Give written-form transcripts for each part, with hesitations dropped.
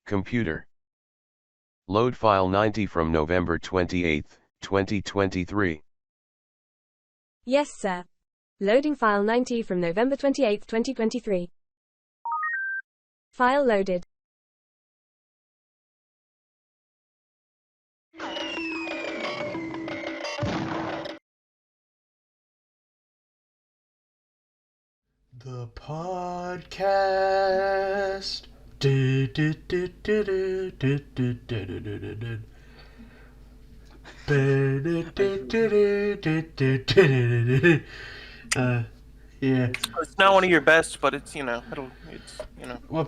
Computer. Load file 90 from November 28, 2023. Yes, sir. Loading file 90 from November 28, 2023. File loaded. The podcast. Du, du, du, du, du, du, du, du, du, du, du, du. Yeah. It's not one of your best, but it's Well,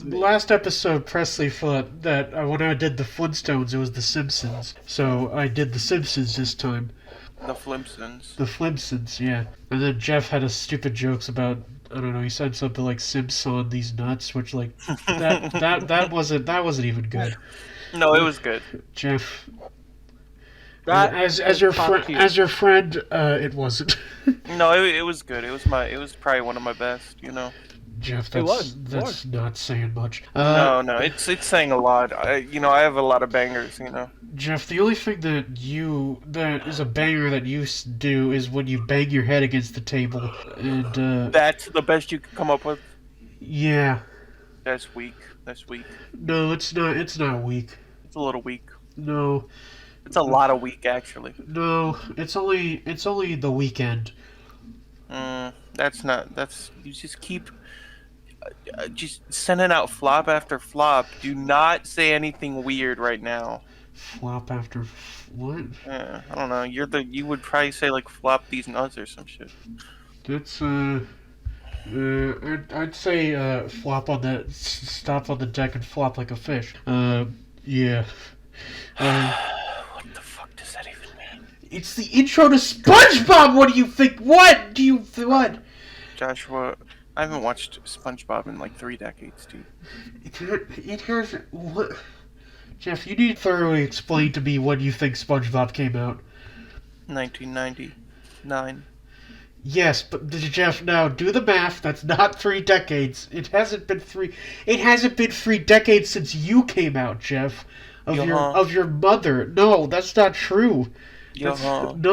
last episode, Presley thought that when I did the Flintstones, it was the Simpsons. So I did the Simpsons this time. the Flimpsons. The Flimpsons, yeah. And then Jeff had a stupid jokes about, I don't know, he said something like "Simps on these nuts," which like that wasn't even good. No, it was good. Jeff, That as your friend, it wasn't. No, it was good. It was probably one of my best. Jeff, It was. that's not saying much. No, it's saying a lot. I have a lot of bangers. Jeff, the only thing that is a banger that you do is when you bang your head against the table, and That's the best you could come up with. yeah. That's weak. No, it's not. It's not weak. It's a little weak. No, It's a lot of weak, actually. no, it's only the weekend. You just keep just sending out flop after flop. Do not say anything weird right now. Flop after what? Yeah, I don't know. You would probably say like flop these nuts or some shit. That's I'd say flop on the stop on the deck and flop like a fish. Yeah. What the fuck does that even mean? It's the intro to SpongeBob. What do you think? What? Joshua, I haven't watched SpongeBob in like 3 decades, dude. It has what? Jeff, you need to thoroughly explain to me when you think SpongeBob came out. 1999. Yes, but Jeff, now do the math. That's not 3 decades. It hasn't been 3. It hasn't been 3 decades since you came out, Jeff. Of your mother. No, that's not true. That's not.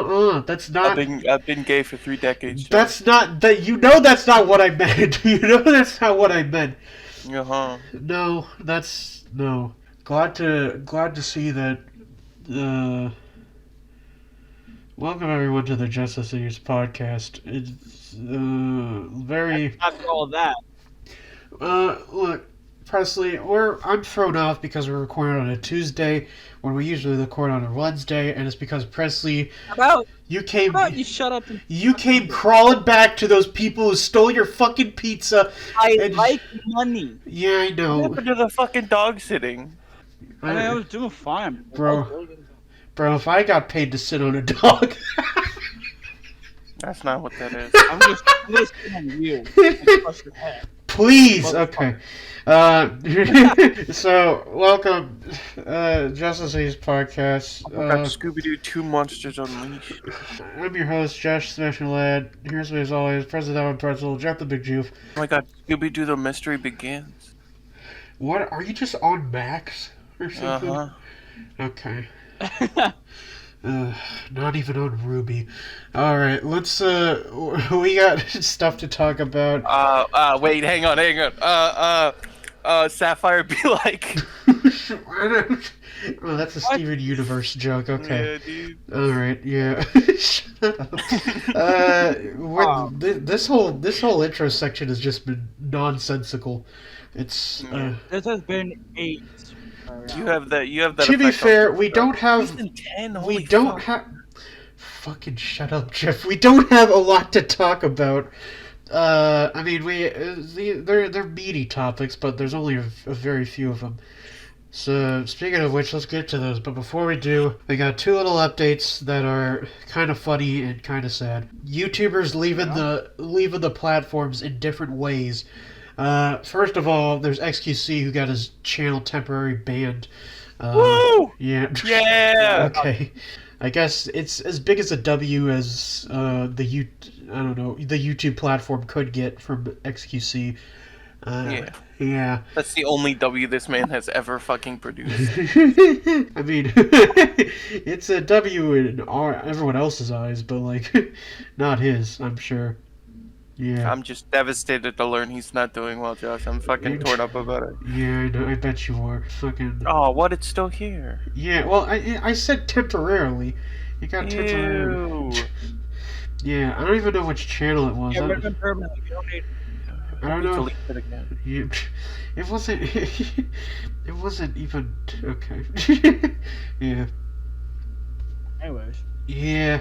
I've been gay for 3 decades. Josh. That's not that. You know that's not what I meant. You know that's not what I meant. No, that's no. Glad to see that. Welcome everyone to the Justice Leaders podcast. It's very. After all that, Look, Presley, I'm thrown off because we're recording on a Tuesday when we usually record on a Wednesday, and it's because Presley, you shut up. You came crawling back to those people who stole your fucking pizza. I like money. Yeah, I know. What happened to the fucking dog sitting? I was doing fine, bro. If I got paid to sit on a dog. That's not what that is. I'm just sitting on you. And crush your head. Please, okay. So, welcome, Justice League's podcast. Scooby-Doo 2 Monsters Unleashed. I'm your host, Josh Special Lad. Here's me as always, President Evan Pretzel, Jeff the Big Juve. Oh my god, Scooby-Doo The Mystery Begins. What, are you just on Max or something? Uh-huh. Okay. Not even on Ruby. Alright, let's, we got stuff to talk about. Wait, hang on. Sapphire be like... Oh, that's a Steven Universe joke, okay. Yeah, dude. Alright, yeah. Shut up. This whole intro section has just been nonsensical. It's, This has been 8. You have that. To be fair, we don't have. Season 10, We don't have. Fucking shut up, Jeff. We don't have a lot to talk about. I mean, they're meaty topics, but there's only a very few of them. So, speaking of which, let's get to those. But before we do, we got 2 little updates that are kind of funny and kind of sad. YouTubers leaving the platforms in different ways. First of all, there's XQC who got his channel temporarily banned. Woo! Yeah. Yeah! Okay. I guess it's as big as a W as the YouTube platform could get from XQC. Yeah. Yeah. That's the only W this man has ever fucking produced. I mean, it's a W in everyone else's eyes, but like, not his. I'm sure. Yeah. I'm just devastated to learn he's not doing well, Josh. I'm fucking torn up about it. Yeah, I know. I bet you are. Fucking. Oh, what? It's still here. Yeah. Well, I said temporarily. You got temporarily. Ew. Yeah. I don't even know which channel it was. Yeah, I rid of him permanently. You don't need. I don't Need to know. delete it again. You, it wasn't. It wasn't even okay. Yeah. Anyways. Yeah.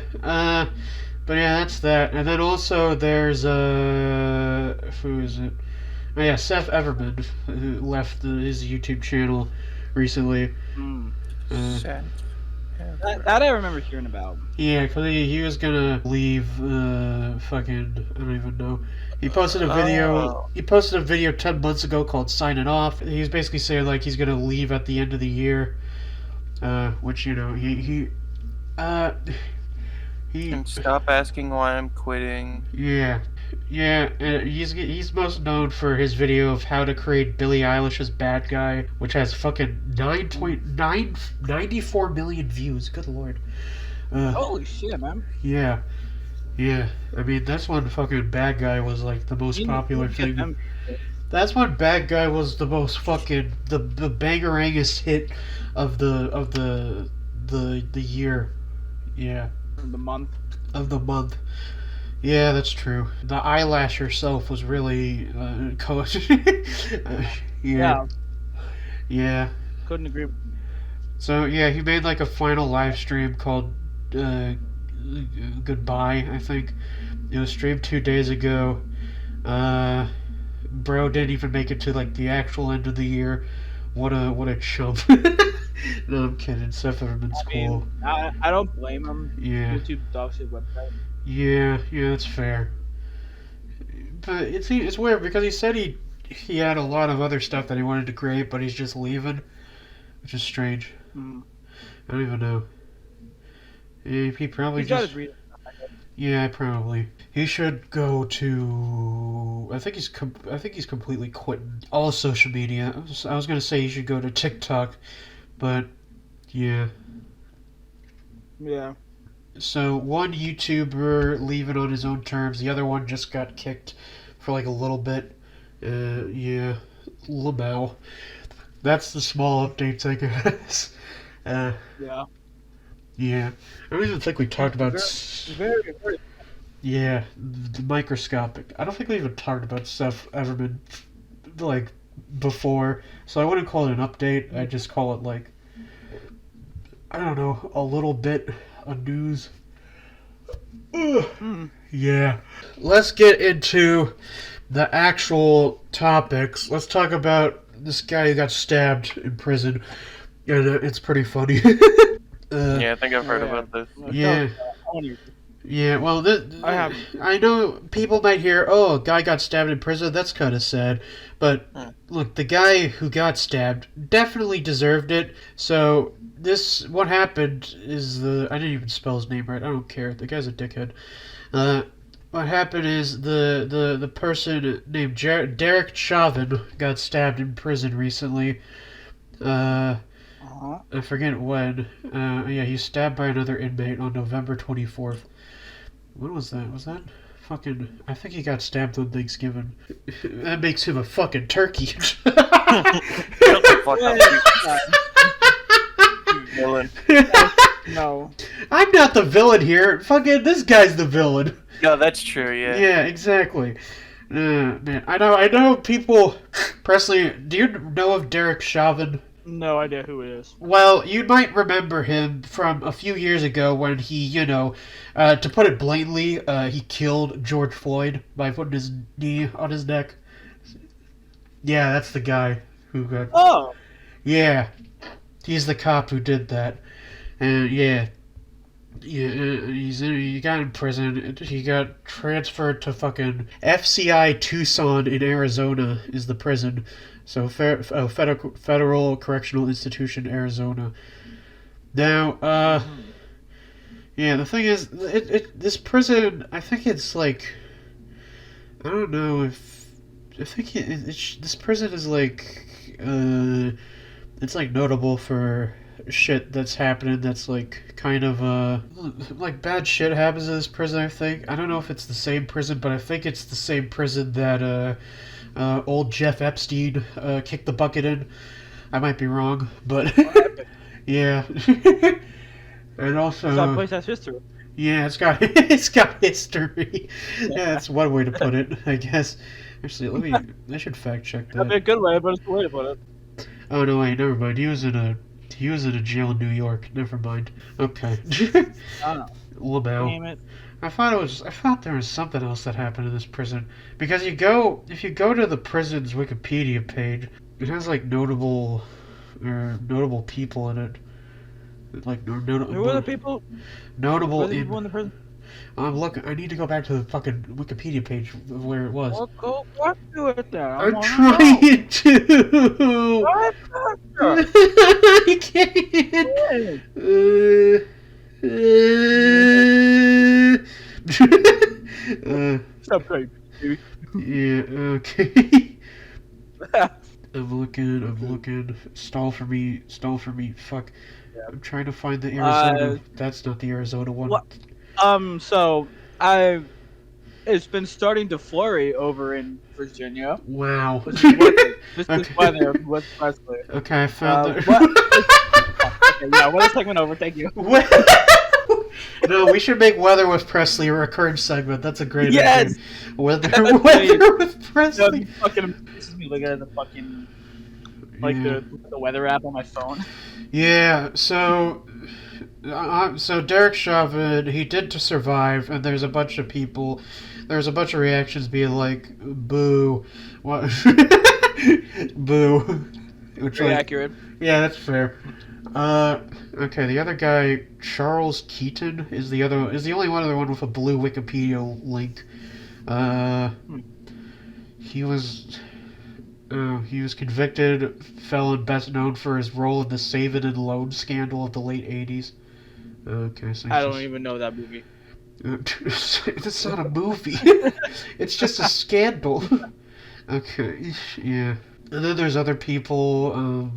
But yeah, that's that. And then also there's who is it? Oh yeah, Seth Everman, who left his YouTube channel recently. Sad. That I remember hearing about. Yeah, cause he was gonna leave. Fucking I don't even know. He posted a video. Oh. He posted a video 10 months ago called "Signing Off." He was basically saying like he's gonna leave at the end of the year. Which you know he And stop asking why I'm quitting. Yeah, he's most known for his video of how to create Billie Eilish's Bad Guy, which has fucking 94 million views. Good lord. Holy shit, man. Yeah. I mean, that's when fucking Bad Guy was like the most popular thing. That's when Bad Guy was the most fucking the bangerangest hit of the year. Yeah. The month. Of the month. Yeah, that's true. The eyelash herself was really yeah. Yeah. Couldn't agree. So yeah, he made like a final live stream called Goodbye, I think. It was streamed 2 days ago. Bro didn't even make it to like the actual end of the year. What a chump. No, I'm kidding. Seth Everman's cool. I don't blame him. Yeah. YouTube dogs his website. Yeah, that's fair. But it's weird because he said he had a lot of other stuff that he wanted to create, but he's just leaving, which is strange. I don't even know. He probably He's got just. his reasons. Yeah, probably. He should go to. I think he's completely quitting all social media. I was gonna say he should go to TikTok, but yeah. Yeah. So one YouTuber leaving on his own terms. The other one just got kicked for like a little bit. Yeah, LaBelle. That's the small updates, I guess. Yeah. Yeah. I don't even think we talked about. Very. Yeah, the microscopic. I don't think we even talked about Seth Everman like before, so I wouldn't call it an update. I just call it like I don't know, a little bit of news. Yeah. Let's get into the actual topics. Let's talk about this guy who got stabbed in prison, and it's pretty funny. Yeah, I think I've heard about this. Yeah. Yeah, well, I know people might hear, oh, a guy got stabbed in prison, that's kind of sad. But, look, the guy who got stabbed definitely deserved it. So, what happened is I didn't even spell his name right, I don't care, the guy's a dickhead. What happened is the person named Derek Chauvin got stabbed in prison recently. I forget when. Yeah, he was stabbed by another inmate on November 24th. When was that? Was that fucking... I think he got stabbed on Thanksgiving. That makes him a fucking turkey. Shut the fuck up, you villain. No. I'm not the villain here. Fucking this guy's the villain. Yeah, that's true, yeah. Yeah, exactly. Man, I know people... Presley, do you know of Derek Chauvin? No idea who it is. Well, you might remember him from a few years ago when he, to put it blatantly, he killed George Floyd by putting his knee on his neck. Yeah, that's the guy who got... Oh! Yeah, he's the cop who did that. And yeah, he got in prison. He got transferred to fucking FCI Tucson in Arizona is the prison. So, Federal Correctional Institution, Arizona. Now, yeah, the thing is, this prison, I think it's like, I don't know if I think this prison is like, it's like notable for shit that's happening. That's like kind of like bad shit happens in this prison. I think I don't know if it's the same prison, but I think it's the same prison that old Jeff Epstein kicked the bucket in. I might be wrong, but yeah. And also, Some place has history. yeah, it's got history. Yeah, that's one way to put it, I guess. Actually, I should fact check That'd be a that. good way, but it's the way to put it. Oh no, wait, never mind. He was in a jail in New York. Never mind. Okay. I don't know. Lamau. Damn it. I thought there was something else that happened in this prison because if you go to the prison's Wikipedia page, it has like notable people in it. Like Who are the people? notable Who are the people in the prison? Look, I need to go back to the fucking Wikipedia page of where it was. Well, go back to it then. I I'm wanna trying to. know. Go back to it. I can't. Stop crying, baby. Yeah. Okay. I'm looking. Stall for me. Fuck. I'm trying to find the Arizona. That's not the Arizona one. What? So it's been starting to flurry over in Virginia. Wow. This is weather. This is Okay. weather with Presley. Okay, I found it. Okay, yeah, weather segment over. Thank you. No, we should make Weather with Presley a recurring segment. That's a great Yes! idea. Weather That's with That Presley. fucking pisses me looking at the fucking like Yeah. the weather app on my phone. Yeah, so Derek Chauvin, he did to survive, and there's a bunch of people, there's a bunch of reactions being like, boo, what, boo, which Very like, accurate. yeah, that's fair. Okay, the other guy, Charles Keaton, is the only other one with a blue Wikipedia link. He was convicted felon best known for his role in the Save It and Loan scandal of the late 80s. Okay, so I don't even know that movie. It's not a movie. It's just a scandal. Okay, yeah. And then there's other people.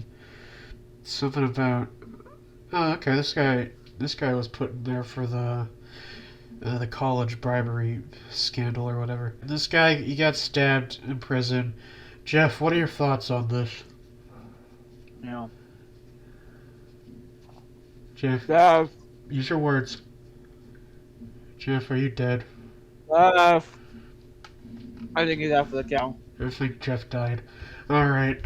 Something about. Oh, okay. This guy was put in there for the college bribery scandal or whatever. This guy, he got stabbed in prison. Jeff, what are your thoughts on this? Yeah. Jeff, use your words. Jeff, are you dead? I think he's out for the count. I think Jeff died. Alright,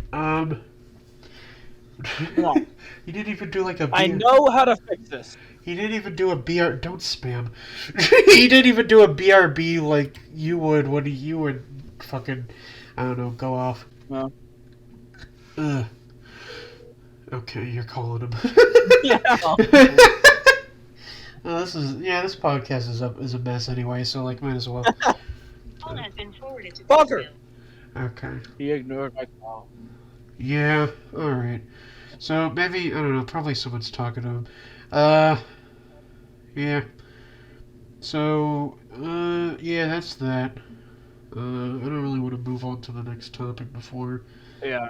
Come on. He didn't even do like a I know how to fix this. He didn't even do a BR. Don't spam. He didn't even do a BRB like you would when you would fucking, I don't know, go off. No. Ugh. Okay, you're calling him. Yeah. This podcast is a mess anyway, so like might as well. Call has been forwarded to Fucker. Okay. He ignored my call. Yeah. All right. So maybe I don't know. Probably someone's talking to him. Yeah. So yeah, that's that. I don't really want to move on to the next topic before Yeah.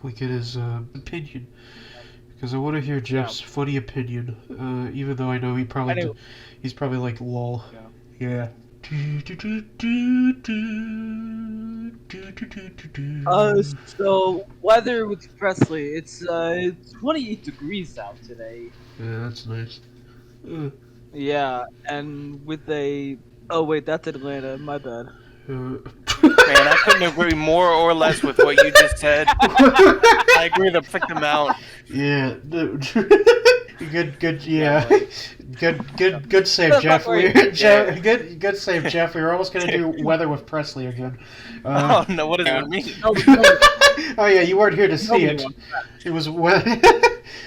we get his opinion, because I want to hear Jeff's funny opinion. Even though I know he's probably like lol. Yeah. So weather with Presley, it's 28 degrees out today. Yeah, that's nice. Yeah, and with a oh wait, that's Atlanta. My bad. Man, I couldn't agree more or less with what you just said. I agree the perfect amount. Yeah. Good. Yeah. Good save, Jeff. Good save, Jeff. We were almost gonna do weather with Presley again. Oh no, what does that mean? Oh yeah, you weren't here to see it. It was when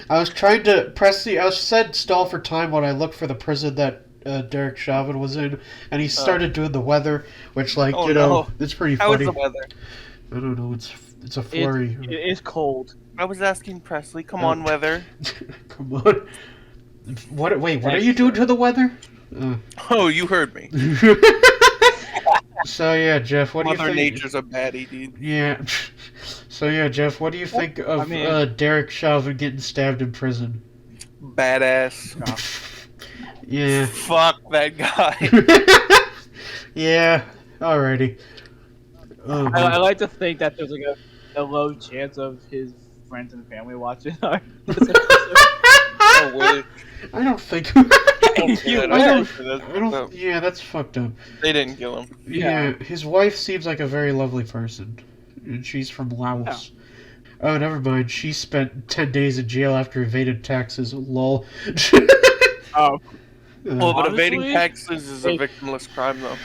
I was trying to Presley. I said stall for time when I looked for the prison that Derek Chauvin was in, and he started doing the weather, which like it's pretty How is funny. the weather? I don't know. It's a flurry. It is cold. I was asking Presley. Come on, weather. Come on. What? Wait, what are you doing to the weather? Oh, you heard me. So yeah, Jeff, what do you Mother think? Nature's a baddie, dude. Yeah. So yeah, Jeff, what do you think of I mean- Derek Chauvin getting stabbed in prison? Badass. Yeah. Fuck that guy. Yeah. Alrighty. Oh, I man. like to think that there's like a low chance of his friends and family watching our. Oh, wait. I don't think. Don't say that. I don't. say that. I don't. No, Yeah, that's fucked up. they didn't kill him. Yeah, his wife seems like a very lovely person, and she's from Laos. Oh, never mind. She spent 10 days in jail after evaded taxes. Lol. Oh, Well, but evading Honestly, taxes is a it- victimless crime, though.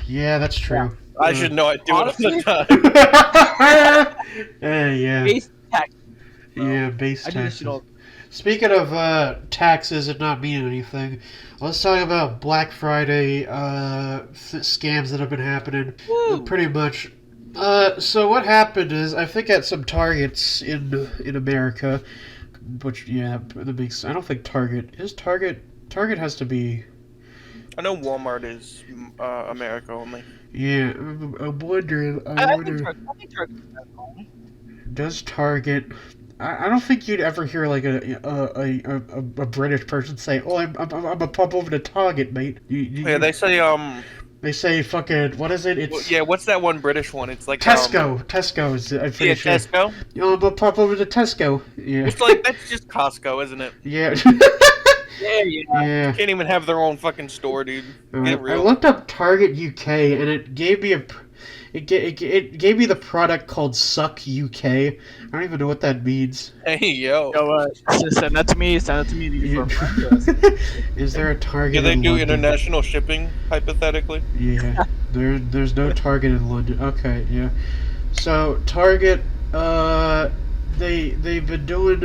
Yeah, that's true. I should know I do it all Honestly- the time. Yeah. base tax. Yeah, base I do this taxes. shit all. Speaking of taxes and not meaning anything, let's talk about Black Friday scams that have been happening. Pretty much. So what happened is, I think at some Targets in America, which that makes. I don't think Target is Target. Target has to be. I know Walmart is America only. Yeah, I'm wondering. I think Target's only. Does Target? I don't think you'd ever hear like a British person say, "Oh, I'm a pop over to Target, mate." Yeah, they say They say fucking what is it? It's yeah. What's that one British one? It's like Tesco. Tesco is. I'm pretty Yeah, sure. Tesco. I'm a pop over to Tesco. Yeah. It's like that's just Costco, isn't it? Yeah. Yeah. Yeah. Can't even have their own fucking store, dude. Get I real. looked up Target UK and it gave me it gave me the product called Suck UK. I don't even know what that means. Hey yo. Yo, send that to me. Send it to me. Yeah. Is there a Target? Do they in do London? international shipping hypothetically? Yeah, there's no Target in London. Okay, yeah. So Target, they've been doing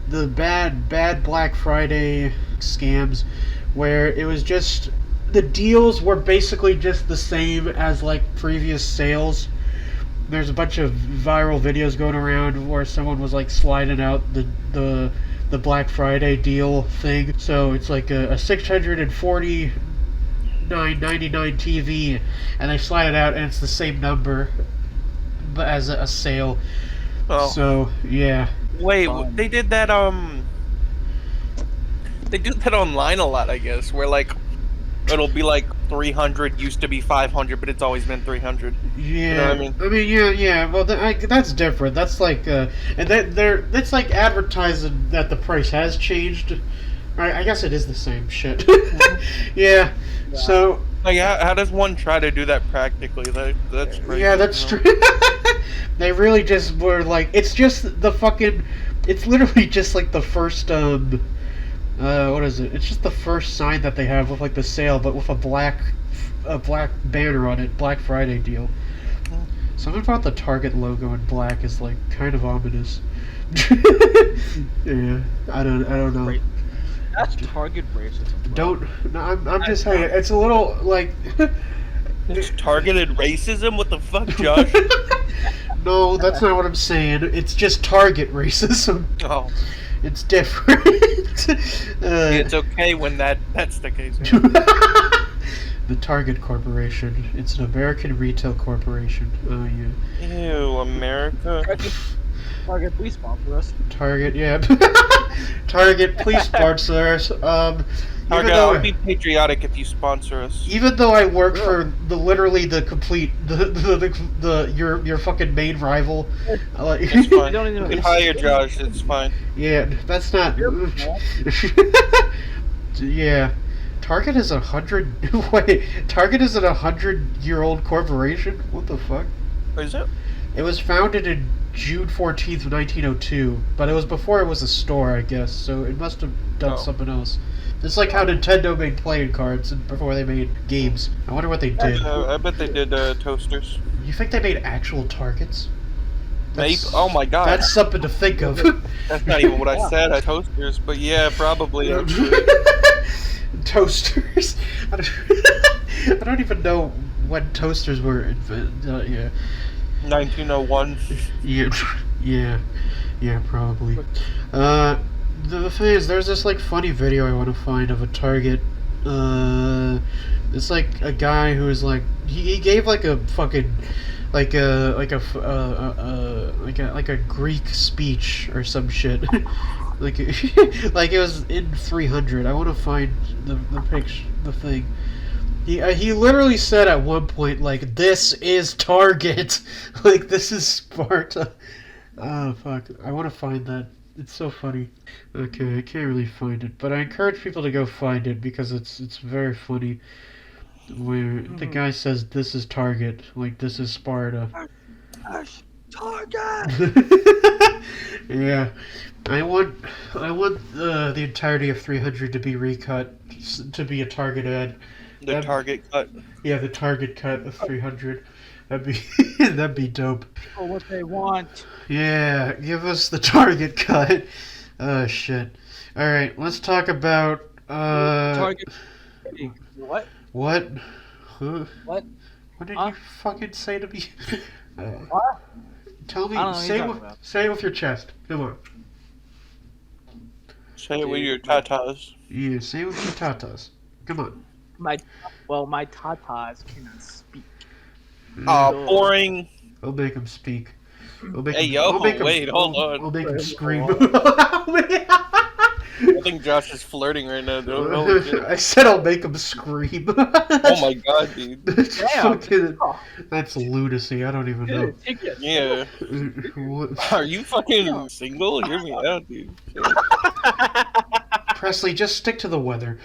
the bad Black Friday scams, where it was just the deals were basically just the same as like previous sales. There's a bunch of viral videos going around where someone was like sliding out the Black Friday deal thing. So it's like a $649.99 TV, and they slide it out, and it's the same number, but as a sale. Oh. So yeah, Wait, Fun. they did that they do that online a lot, I guess, where like it'll be like 300 used to be 500, but it's always been 300. yeah. know what I mean? Yeah. Well, that's different. That's like and that's like advertising that the price has changed. I guess it is the same shit. Yeah. So Like how does one try to do that practically? That's crazy. yeah, that's true. They really just were like, it's just the fucking, it's literally just like the first what is it? It's just the first sign that they have with like the sale, but with a black banner on it, Black Friday deal. Something about the Target logo in black is like kind of ominous. Yeah, I don't know. Right. That's Target racism. Don't. No, I'm just saying it's a little like. It's targeted racism? What the fuck, Josh? No, that's not what I'm saying. It's just Target racism. Oh, It's different. it's okay when that's the case. The Target Corporation. It's an American retail corporation. Oh yeah. Ew, America. Target, please sponsor us. Target, yeah. Target, please sponsor us. Target, I'll be patriotic if you sponsor us. Even though I work for literally the complete your fucking main rival. Like, It's fine. don't even You can know. hire Josh, it's fine. yeah, that's not. Yeah, Target is 100. Wait, Target is an 100-year-old corporation. What the fuck? Is it? It was founded in June 14th, 1902, but it was before it was a store, I guess. So it must have done Oh. something else. It's like how Nintendo made playing cards and before they made games. I wonder what they did. I bet they did toasters. You think they made actual targets? Maybe. Oh my god. That's something to think of. That's not even what I said. Toasters, but yeah, probably. Toasters. I don't even know when toasters were invented. Yeah. 1901. Yeah, probably. The thing is, there's this like funny video I want to find of a Target It's like a guy who is like he gave like a fucking like a Greek speech or some shit. like like it was in 300. I want to find the picture, the thing. He literally said at one point like, "This is Target," like this is Sparta. Oh fuck! I want to find that. It's so funny. Okay, I can't really find it, but I encourage people to go find it because it's very funny. Where the guy says, "This is Target," like this is Sparta. Target. Yeah, I want the entirety of 300 to be recut to be a Target ad. The Target cut. Yeah, the Target cut of 300. That'd be that'd be dope. For what they want. Yeah, give us the Target cut. Oh shit. All right, let's talk about Target. What? What? Huh? What? What did you fucking say to me? What? Tell me. I don't know what Say you're it talking with, about. say it with your chest. Come on. Say it with your tatas. Yeah, say it with your tatas. Come on. My tatas cannot speak. Boring. I'll make him speak. Hey, yo, wait, hold on. I'll make him scream. I think Josh is flirting right now, dude. Holy shit. I said I'll make him scream. Oh my god, dude. That's Damn. fucking, that's lunacy. I don't even know. Dude, take it. Yeah. What- Are you fucking single? Hear me out, dude. Presley, just stick to the weather.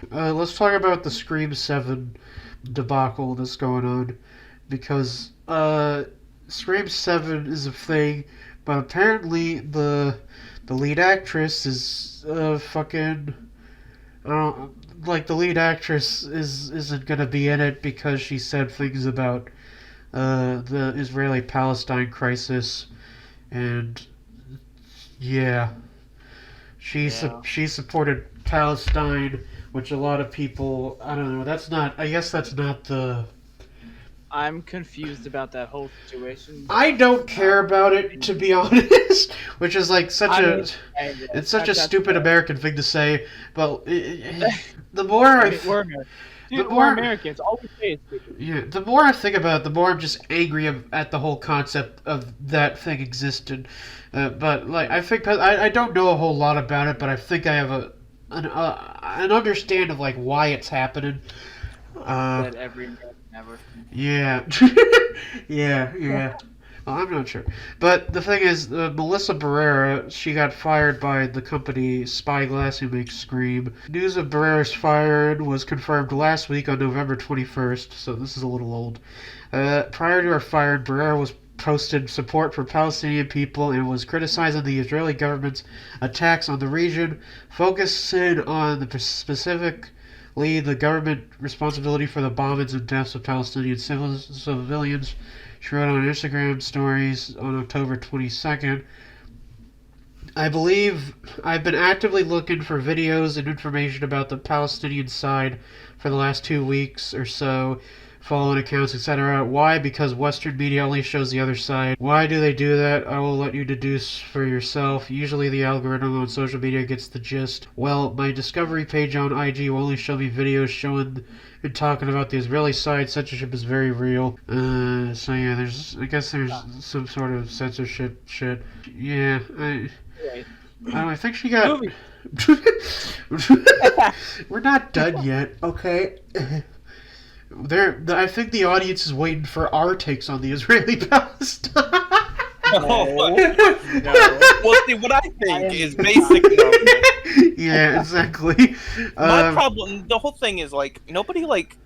Let's talk about the Scream 7 debacle that's going on. Because Scream 7 is a thing, but apparently the lead actress is fucking... like, the lead actress isn't gonna be in it because she said things about the Israeli-Palestine crisis, and yeah, she supported Palestine, which a lot of people, I don't know, I guess that's not the... I'm confused about that whole situation. I don't care about it, to be honest, which is like it's such a stupid American thing to say, but the more We're Americans. Dude, the we're more- Americans. All we say is stupid. yeah, the more I think about it, the more I'm just angry at the whole concept of that thing existed. But like, I think I don't know a whole lot about it, but I think I have an understand of like why it's happening. That every American ever. Yeah. yeah. Well, I'm not sure. But the thing is, Melissa Barrera, she got fired by the company Spyglass, who makes Scream. News of Barrera's fired was confirmed last week on November 21st, so this is a little old. Prior to her firing, Barrera was posted support for Palestinian people and was criticizing the Israeli government's attacks on the region, focusing on the specific the government responsibility for the bombings and deaths of Palestinian civilians. She wrote on Instagram stories on October 22nd. I believe I've been actively looking for videos and information about the Palestinian side for the last 2 weeks or so, following accounts, etc. Why? Because Western media only shows the other side. Why do they do that? I will let you deduce for yourself. Usually the algorithm on social media gets the gist. Well, my discovery page on IG will only show me videos showing and talking about the Israeli side. Censorship is very real. So yeah, I guess there's some sort of censorship shit. Yeah, I think she got... Movie. We're not done yet, okay? I think the audience is waiting for our takes on the Israeli-Palestine. Well, see, what I think is basically... Yeah, exactly. My problem, the whole thing is, like, nobody, like,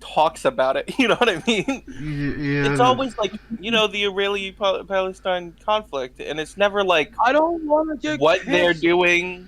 talks about it, you know what I mean? Yeah, It's always, like, you know, the Israeli-Palestine conflict, and it's never, like, I don't want to get what pissed. they're doing,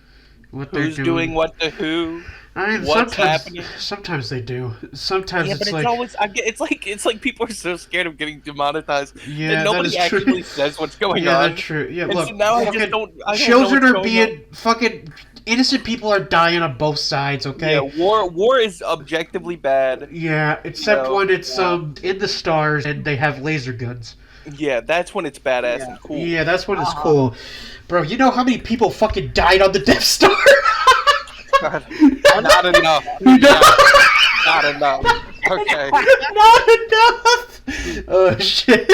what they're who's doing what to who. I mean, what's happening. Sometimes they do. Sometimes Yeah, but it's it's like... always it's like people are so scared of getting demonetized Yeah, that nobody that is true. actually says what's going Yeah, on. that's true. Yeah, And look, so now I fucking just don't. I don't children know are what's being... Fucking innocent people are dying on both sides, okay? Yeah, war is objectively bad. Yeah, except know, when it's in the stars and they have laser guns. Yeah, that's when it's badass Yeah. and cool. Yeah, that's when it's cool. Bro, you know how many people fucking died on the Death Star? God. Not enough. Yeah, not enough. Okay. Not enough. Oh shit.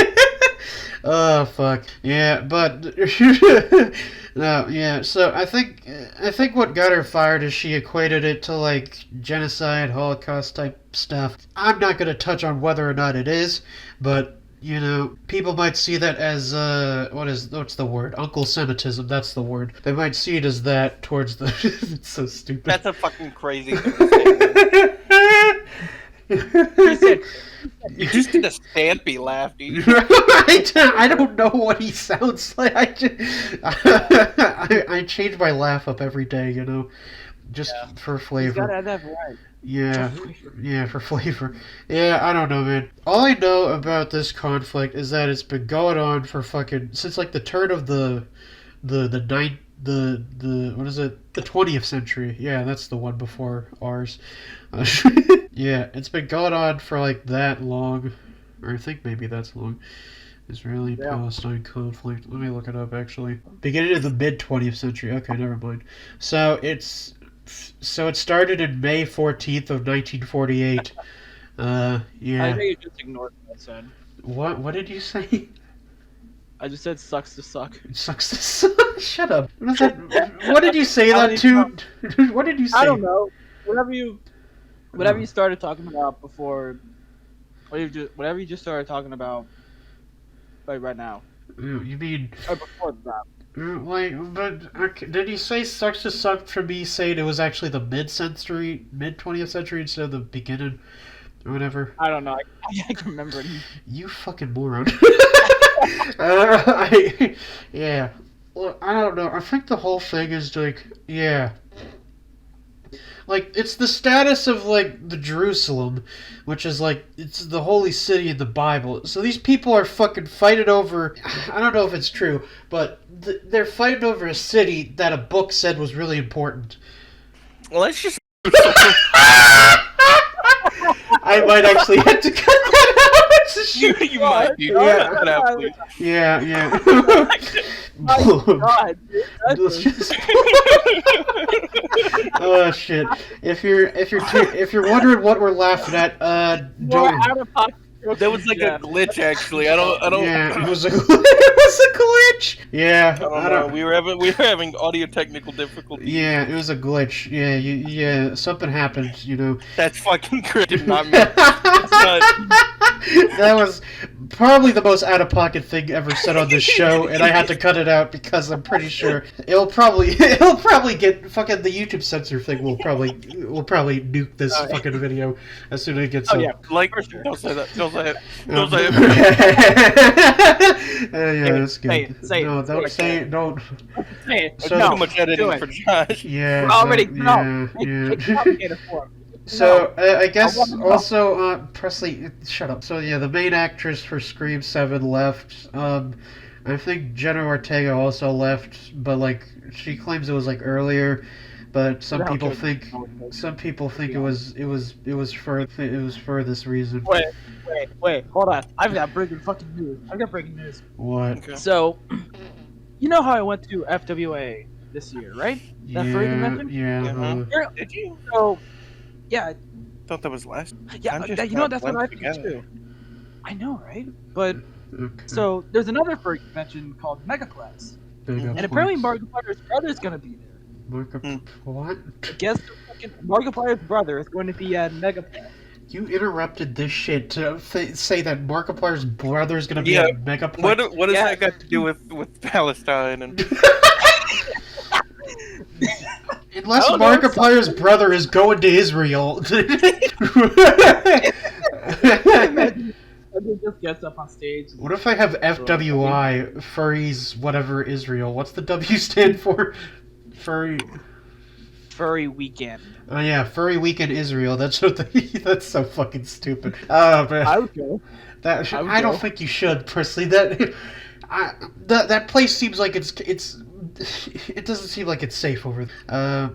Oh fuck. Yeah, but no, yeah. So I think what got her fired is she equated it to like genocide, Holocaust type stuff. I'm not gonna touch on whether or not it is, but you know, people might see that as what's the word? Uncle Semitism. That's the word. They might see it as that towards the. It's so stupid. That's a fucking crazy thing to say. You just did a Stampy laugh, dude. I don't know what he sounds like. I change my laugh up every day, you know, just for You flavor. gotta have that right. Yeah, for flavor. Yeah, I don't know, man. All I know about this conflict is that it's been going on for fucking since like the turn of the what is it? The 20th century. Yeah, that's the one before ours. Yeah, it's been going on for like that long, or I think maybe that's long. Israeli-Palestine conflict. Let me look it up. Actually, beginning of the mid 20th century. Okay, never mind. So it started in May 14th of 1948. I Yeah. think you just ignored what I said. What did you say? I just said sucks to suck. It sucks to suck. Shut up. What is that? What did you say I that don't to? What did you say? I don't know. Whatever you started talking about before, whatever you just started talking about, like right now, You mean or before that. like? But did you say sucks to suck for me saying it was actually the mid 20th century instead of the beginning, or whatever? I don't know. I can't remember. You fucking moron. Yeah. Well, I don't know. I think the whole thing is like, yeah. Like, it's the status of, like, the Jerusalem, which is, like, it's the holy city in the Bible. So these people are fucking fighting over, I don't know if it's true, but they're fighting over a city that a book said was really important. Well, let's just. I might actually have to cut that out. You might, dude. Yeah. Cut that out, please. Yeah. My God, dude, Let's just- Oh shit! If you're wondering what we're laughing at, more don't. out of pocket. That was like a glitch, actually. I don't. Yeah, it was a glitch. Yeah, I don't know. We were having audio technical difficulties. Yeah, it was a glitch. Yeah, something happened. You know. That's fucking cryptic, not me. It's not. That was probably the most out of pocket thing ever said on this show, and I had to cut it out because I'm pretty sure it'll probably get fucking the YouTube censor thing will probably nuke this fucking video as soon as it gets up. Yeah, Like, for sure. don't say that. Don't say it. Don't say it. Yeah, that's good. Say it. No, don't say it. Don't. Say it. So- There's No, too much do editing it. for Josh. Yeah. We're already yeah. It's complicated for him. So I guess I wanna know. also Presley, shut up. So yeah, the main actress for Scream 7 left. I think Jenna Ortega also left, but like she claims it was like earlier, but some Yeah, people okay. think it was for this reason. Wait, hold on. I've got breaking news. What? Okay. So, you know how I went to FWA this year, right? That furry convention? Yeah. Uh-huh. Did you? So, yeah, I thought that was last. yeah. I'm just You know, not that's what I blend think together. too. I know, right? But Okay. so there's another furry convention called Megaplex, and apparently Markiplier's brother is gonna be there. What? Guess Markiplier's brother is going to be at Megaplex. You interrupted this shit to say that Markiplier's brother is gonna be Yeah, a Megaplex. What does Yeah. that got to do with Palestine and? Unless I don't know, Markiplier's brother is going to Israel. And he just gets up on stage. What if I have FWI, Furries, whatever, Israel? What's the W stand for? Furry. Furry weekend. Oh yeah, Furry Weekend Israel. That's what that's so fucking stupid. Oh man. I would go. I don't think you should, personally. That place seems like it doesn't seem like it's safe over there. I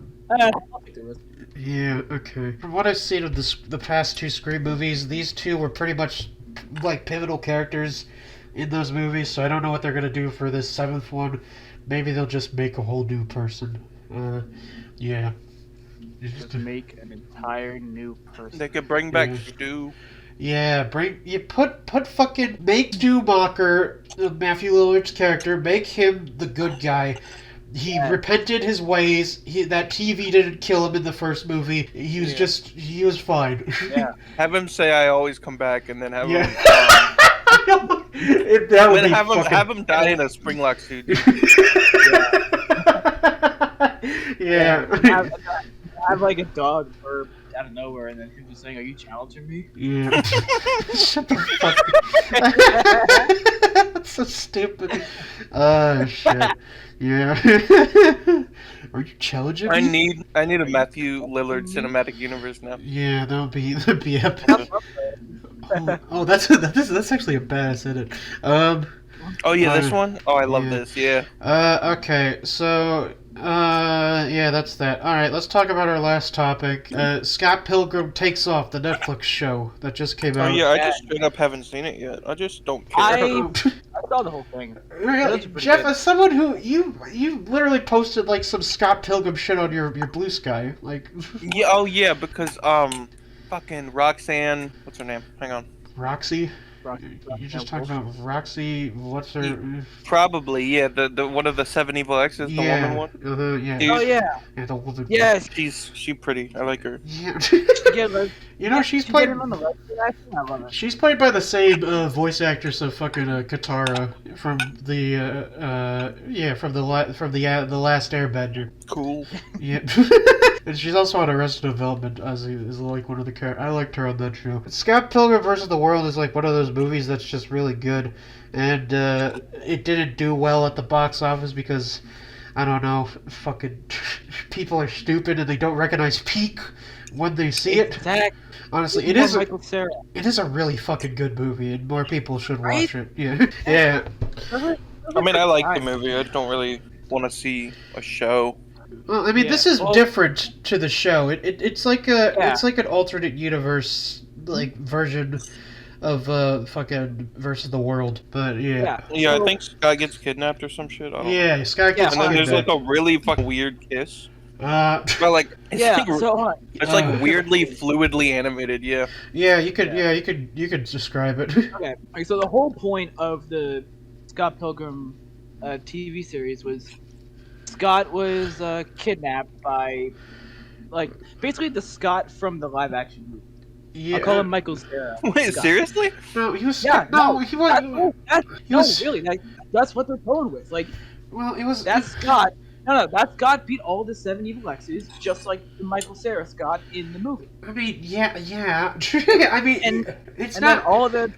don't think there is. Yeah, okay. From what I've seen of the past two Scream movies, these two were pretty much like pivotal characters in those movies, so I don't know what they're gonna do for this seventh one. Maybe they'll just make a whole new person. Yeah. Just make an entire new person. They could bring back Yeah. Stu. Yeah, put fucking make Schumacher, Matthew Lillard's character, make him the good guy. He repented his ways. That TV didn't kill him in the first movie. He was he was fine. Yeah. Have him say, "I always come back," and then have Yeah. him. That would Then be have him fucking... have him die in a Springlock suit. Yeah. Have like a dog burp out of nowhere, and then him just saying, "Are you challenging me?" Yeah. Shut the fuck up. That's so stupid. Oh, shit. Yeah. Are you challenging me? I need a Matthew Lillard cinematic universe now. Yeah, that'd be epic. Oh, that's actually a badass edit. Oh yeah, this Uh, one. Oh, I love yeah. this. Yeah. Okay, so, yeah, that's that. Alright, let's talk about our last topic. Scott Pilgrim Takes Off, the Netflix show that just came Oh out. yeah, I just straight up haven't seen it yet. I just don't care. I saw the whole thing. Really? That's pretty Jeff, good. as someone who, you literally posted, like, some Scott Pilgrim shit on your Blue Sky, like... Yeah. Oh yeah, because fucking Roxanne. What's her name? Hang on. Roxy? Roxy- You're just Roxanne talking about Roxy, what's her... Probably yeah. The one of the 7 evil exes, the woman one. Yeah. Dude. Oh yeah. Yeah, the woman. Yes. She pretty. I like her. Yeah. Yeah, like, You know, she's she played... get him on the right direction. I love it. She's played by the same voice actress of fucking Katara from the the Last Airbender. Cool. Yeah, and she's also on Arrested Development as like one of the characters. I liked her on that show. Scott Pilgrim vs. the World is like one of those movies that's just really good, and it didn't do well at the box office because I don't know, fucking people are stupid and they don't recognize peak when they see it. Exactly. Honestly, it is. Michael Cera. It is a really fucking good movie, and more people should watch Right? it. Yeah, yeah. I mean, I like the movie. I don't really want to see a show. Well, I mean, this is well- different to the show. It's like a Yeah. it's like an alternate universe like version of fucking versus the world. But yeah, Yeah, So- I think Scott gets kidnapped or some shit. I don't know. yeah. Scott gets And then there's kidnapped. like a really fucking weird kiss. Uh, But like, it's Yeah. like, So hold on. it's like weirdly fluidly animated. Yeah. yeah, you could describe it. Okay. Alright, so the whole point of the Scott Pilgrim TV series was Scott was kidnapped by, like, basically the Scott from the live action movie. Yeah. I'll call him Michael Cera. Wait, Scott. seriously? No, he was. Yeah, no, no, he was. He was- really, that's what they're going with. Like, Well, it was. that Scott, that Scott beat all the 7 evil exes, just like the Michael Cera Scott in the movie. I mean, yeah. I mean, And- it's And not. then all that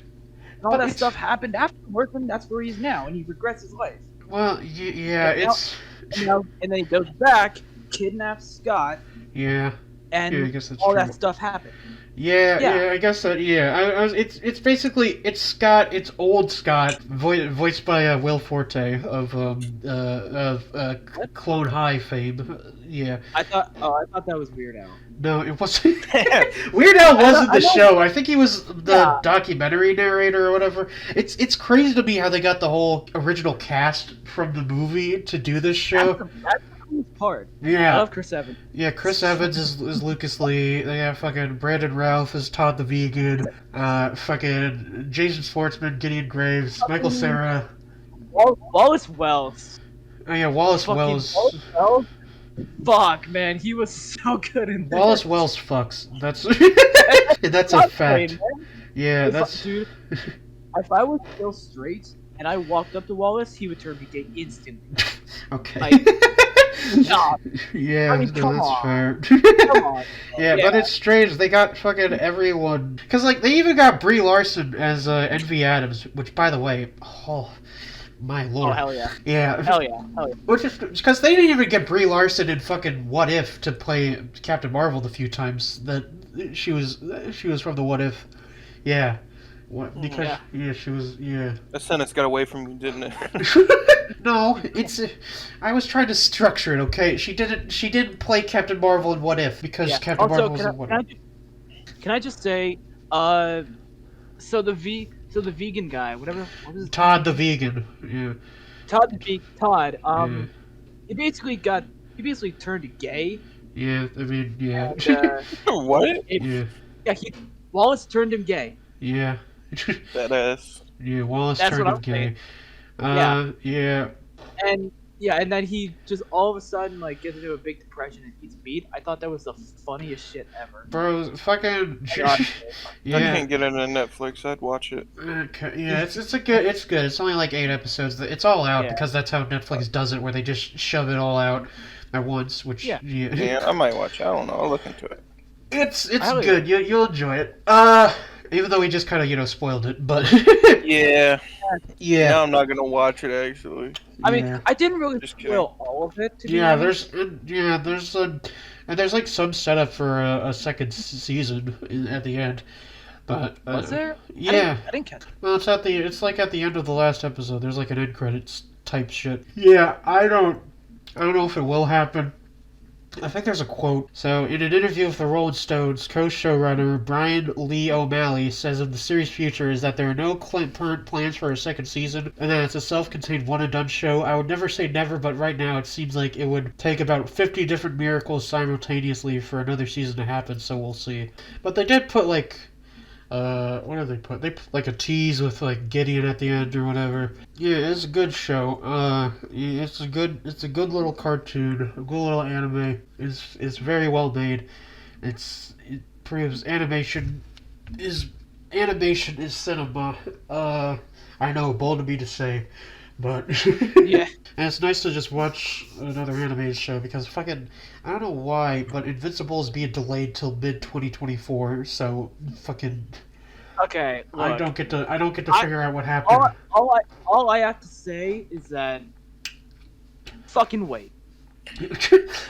it's- stuff happened afterwards, and that's where he is now, and he regrets his life. Well, yeah, And now- it's. And then he goes back, kidnaps Scott, Yeah. and Yeah, I guess that's all true. that stuff happened. Yeah, I guess that. Yeah, it's basically Scott. It's old Scott, voiced by Will Forte of Clone High fame. Yeah, I thought that was Weird Al. no, it wasn't. Weird Al wasn't the I know- show. I think he was the Yeah. documentary narrator or whatever. It's crazy to me how they got the whole original cast from the movie to do this show. That's the coolest part. I Yeah, love Chris Evans. yeah. Chris Evans is Lucas Lee. They have fucking Brandon Ralph is Todd the Vegan. Fucking Jason Schwartzman, Gideon Graves, Michael Cera. Wallace Wells. Oh yeah, Wallace Fucking Wells. Wallace Wells. Fuck, man, he was so good in this. Wallace Wells fucks. That's that's a Not fact. great, man. Yeah, If I- that's dude. If I was still straight and I walked up to Wallace, he would turn me gay instantly. okay. Nah, Yeah, I mean, no, come that's on. fair. come on. Yeah, but it's strange. They got fucking everyone. Because, like, they even got Brie Larson as Envy Adams, which, by the way, oh, my Oh lord. hell yeah, Yeah. hell yeah, hell yeah. Which is because they didn't even get Brie Larson in fucking What If to play Captain Marvel the few times that she was from the What If. Yeah. What, because she was The sentence got away from you, didn't it? No, it's I was trying to structure it, okay? She didn't play Captain Marvel in What If because Yeah. Captain Also, Marvel was in What If. can I just say, so the vegan guy, what was his Todd the Vegan. Yeah. Todd, he basically turned gay Yeah, I mean, yeah. And, What? Yeah. yeah, Wallace turned him gay. Yeah. That ass. Yeah, Wallace That's turned what him I'm gay. saying. Yeah. And and then he just all of a sudden like gets into a big depression and eats meat. I thought that was the funniest shit ever. Bro, fucking... God. yeah. I can't get it on Netflix. I'd watch it. Okay, yeah, it's good. It's only like 8 episodes. It's all out Yeah. because that's how Netflix does it, where they just shove it all out at once. Which Yeah. Yeah, I might watch it. I don't know. I'll look into it. it's highly good. You'll enjoy it. Even though we just kind of spoiled it, but Yeah. yeah, Now I'm not gonna watch it actually. I mean, yeah. I didn't really Just kidding. spoil all of it. To be Yeah, honest. there's like some setup for a second season at the end, but Was there? Yeah. I didn't catch it. Well, it's like at the end of the last episode. There's like an end credits type shit. Yeah, I don't know if it will happen. I think there's a quote. So, in an interview with the Rolling Stones, co-showrunner Brian Lee O'Malley says of the series' future is that there are no current plans for a second season, and that it's a self-contained one-and-done show. I would never say never, but right now it seems like it would take about 50 different miracles simultaneously for another season to happen, so we'll see. But they did put like... what did they put? They put like a tease with like Gideon at the end or whatever. Yeah, it's a good show. Yeah, it's a good little cartoon, a good little anime. It's very well made. It proves animation is cinema. I know, bold of me to say, but Yeah. And it's nice to just watch another animated show because fucking I don't know why, but Invincible is being delayed till mid 2024. So fucking Okay. Look, I don't get to figure out what happened. all I have to say is that fucking wait.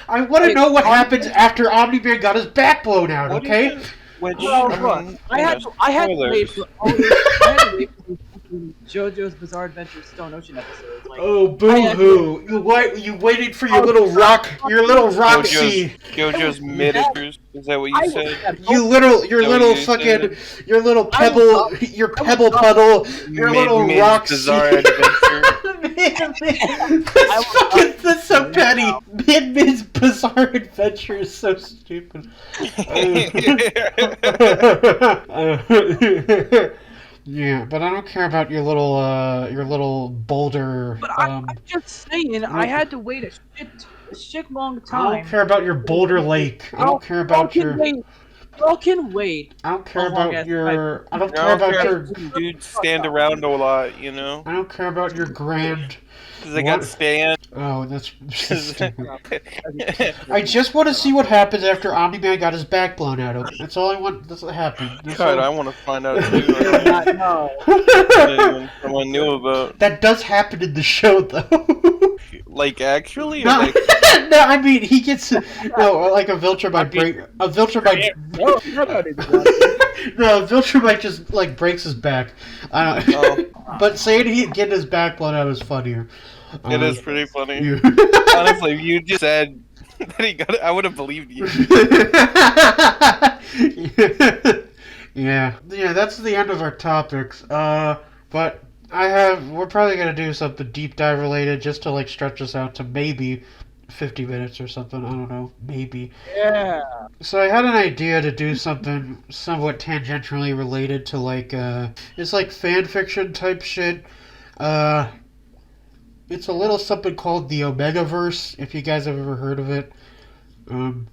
I want to Wait, know what Omni- happens after Omni-Man got his back blown out. What Okay. is it? Which Well, look, I had to wait for all these, I had to wait for these fucking JoJo's Bizarre Adventure Stone Ocean episodes. Like, Oh, boo-hoo! You waited for your little Roxy. JoJo's Midicers. Is that what you said? Your So little you fucking, said- your little I pebble, was your pebble puddle, your little Mid's Roxy. Bizarre Adventure. That's so petty. Mid's Bizarre Adventure is so stupid. Yeah, but I don't care about your little boulder. but I'm just saying, I had to wait a shit long I time. don't care about your Boulder Lake. I don't care about your. Y'all can wait. I don't care How long about has- your. I don't I care don't about care your. if dudes stand around a lot, you know? I don't care about your grand. Because they got What? stand. Oh, that's stupid. I just want to see what happens after Omni-Man got his back blown out. That's all I want. That's what happened. That's God, I all. want to find out too. I Not, no. didn't even someone knew about. That does happen in the show, though. Like, actually? Or No, like, no, I mean he gets like a Viltrumite break. A Viltrumite. No, you're not even No, a Viltrumite just like breaks his back. oh, But saying he getting his back blown out is funnier. it is pretty funny. You. Honestly, if you just said that he got it, I would have believed you. Yeah, that's the end of our topics. But we're probably gonna do something deep dive related just to like stretch us out to maybe 50 minutes or something. I don't know, maybe. Yeah. So I had an idea to do something somewhat tangentially related to like it's like fan fiction type shit. It's a little something called the Omegaverse. If you guys have ever heard of it, you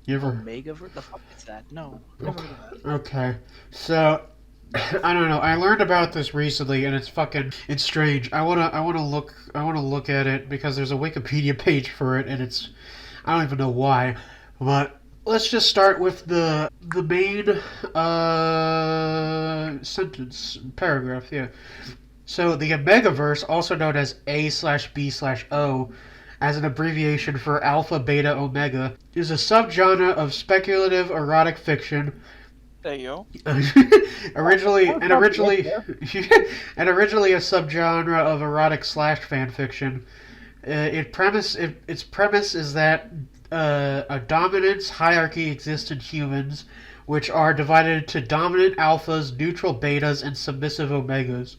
ever? Omegaverse? The fuck is that? No. Never heard of that. Okay, so I don't know. I learned about this recently, and it's strange. I wanna look at it because there's a Wikipedia page for it, and I don't even know why, but let's just start with the main paragraph. Yeah. So the Omegaverse, also known as A/B/O, as an abbreviation for Alpha Beta Omega, is a subgenre of speculative erotic fiction. There you go. originally a subgenre of erotic slash fan fiction. Its premise is that a dominance hierarchy exists in humans, which are divided into dominant alphas, neutral betas, and submissive omegas.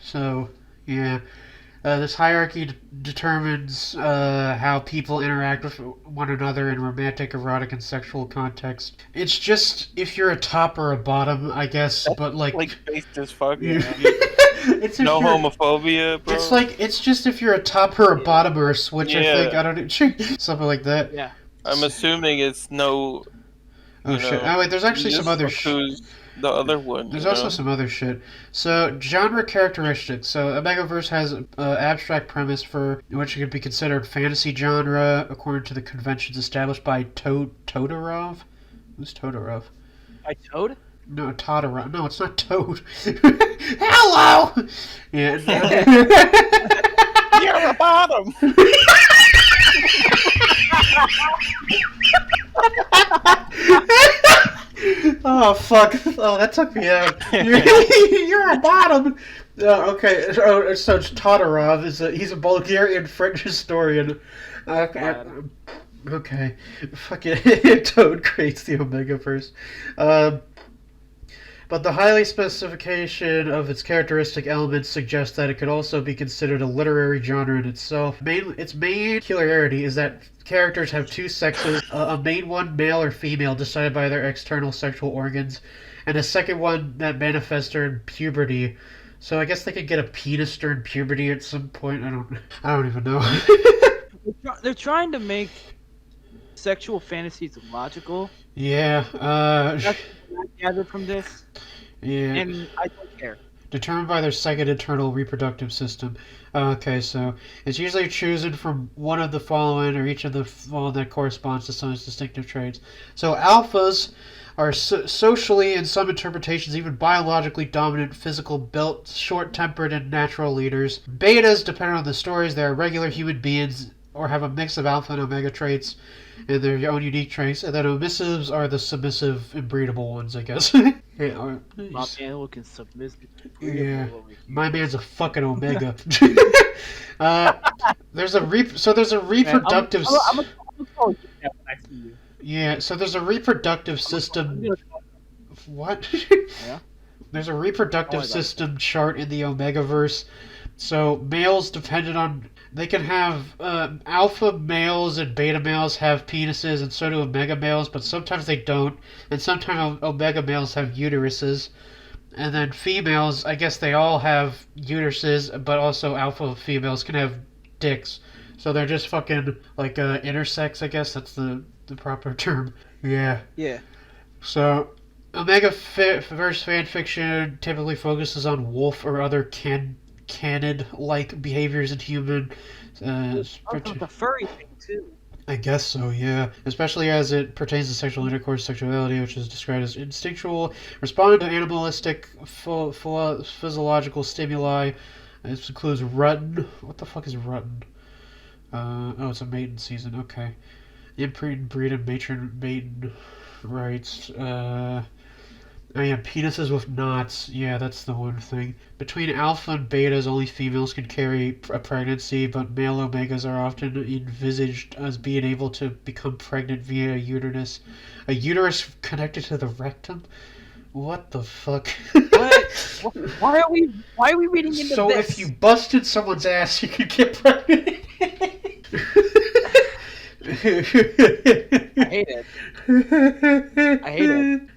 So, yeah. This hierarchy determines how people interact with one another in romantic, erotic, and sexual context. It's just if you're a top or a bottom, I guess, but like based as fuck. it's if No you're- homophobia, bro. it's just if you're a top or a bottom or a switch. I Yeah. think I don't know, something like that. Yeah. I'm assuming it's no. Oh you shit! know, Oh wait, there's actually some other who's the other one. There's you also know? some other shit. So, genre characteristics. So, Omegaverse has an abstract premise for which it could be considered fantasy genre according to the conventions established by Todorov. Who's Todorov? By Toad? No, Todorov. No, it's not Toad. Hello! Yeah. You're a bottom. Oh fuck! Oh, that took me out. You're a bottom. Okay, so it's Todorov he's a Bulgarian French historian. Okay, okay. Fucking Toad creates the Omegaverse. But the highly specification of its characteristic elements suggests that it could also be considered a literary genre in itself. Its main peculiarity is that characters have two sexes, a main one, male or female, decided by their external sexual organs, and a second one that manifests during puberty. So I guess they could get a penis during puberty at some point. I don't even know. They're trying to make sexual fantasies logical. Yeah. That's what I gathered from this, Yeah. and I don't care. Determined by their second internal reproductive system. Okay, so it's usually chosen from one of the following or each of the following that corresponds to some distinctive traits. So alphas are socially, in some interpretations, even biologically dominant, physical, built, short-tempered, and natural leaders. Betas, depending on the stories, they are regular human beings or have a mix of alpha and omega traits and their own unique traits. And then omissives are the submissive, inbreedable ones, I guess. Yeah, My man looking submissive. yeah. My man's a fucking omega. There's a reproductive. I'm gonna call you that when I see you. Yeah, so there's a reproductive I'm system. gonna- What? Yeah. There's a reproductive Oh, I like system chart in the Omegaverse. So males dependent on they can have alpha males and beta males have penises, and so do omega males, but sometimes they don't, and sometimes omega males have uteruses, and then females, I guess they all have uteruses, but also alpha females can have dicks. So they're just fucking like intersex, I guess that's the proper term. Yeah. Yeah. So, Omegaverse fanfiction typically focuses on wolf or other canid-like behaviors in human. Also, the furry thing too. I guess so, yeah. Especially as it pertains to sexual intercourse, sexuality, which is described as instinctual, responding to animalistic physiological stimuli. This includes rutting. What the fuck is rutting? Oh, it's a mating season. Okay. Imprint, breed, and mating rights. Oh yeah, penises with knots. Yeah, that's the one thing. Between alpha and betas, only females can carry a pregnancy, but male omegas are often envisaged as being able to become pregnant via a uterus. A uterus connected to the rectum? What the fuck? What? Why are we reading into So this? if you busted someone's ass, you could get pregnant. I hate it. I hate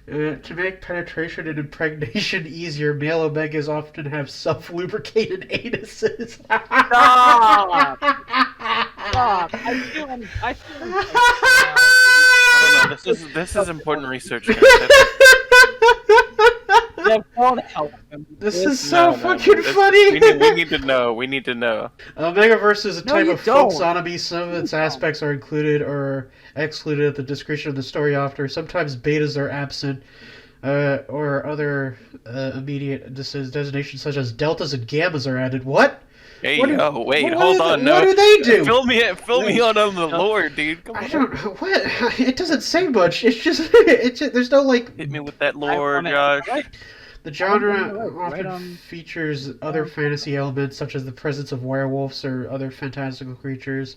it. To make penetration and impregnation easier, male omegas often have self-lubricated anuses. Stop! Stop! I feel I don't know. This is important research. Guys. that won't help them. This is so fucking This- funny. We need to know. We need to know. Omegaverse is a No, type you of don't. folksonomy. Some of its aspects are included or excluded at the discretion of the story author. Sometimes betas are absent, or other immediate designations such as deltas and gammas are added. What? Hey, What do- yo, wait, what hold do on. they- No, what do they do? Fill me on the lore, dude. Come I on. don't. What? It doesn't say much. It's just. It's just, there's no like. Hit me with that lore, wanna- Josh. right? The genre Right often on. features other fantasy elements such as the presence of werewolves or other fantastical creatures.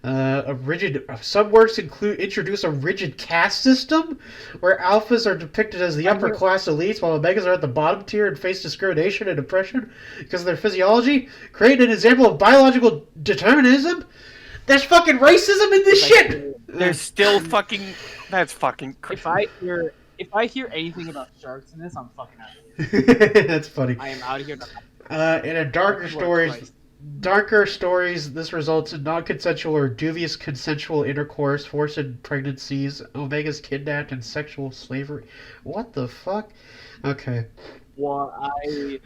Some works introduce a rigid caste system, where alphas are depicted as the upper class elites, while omegas are at the bottom tier and face discrimination and oppression because of their physiology. Creating an example of biological determinism. There's fucking racism in this shit. There's still fucking. That's fucking. If I hear anything about sharks in this, I'm fucking out of here. That's funny. I am out of here. In a darker stories, this results in non-consensual or dubious consensual intercourse, forced pregnancies, omegas kidnapped, and sexual slavery. What the fuck? Okay. Well,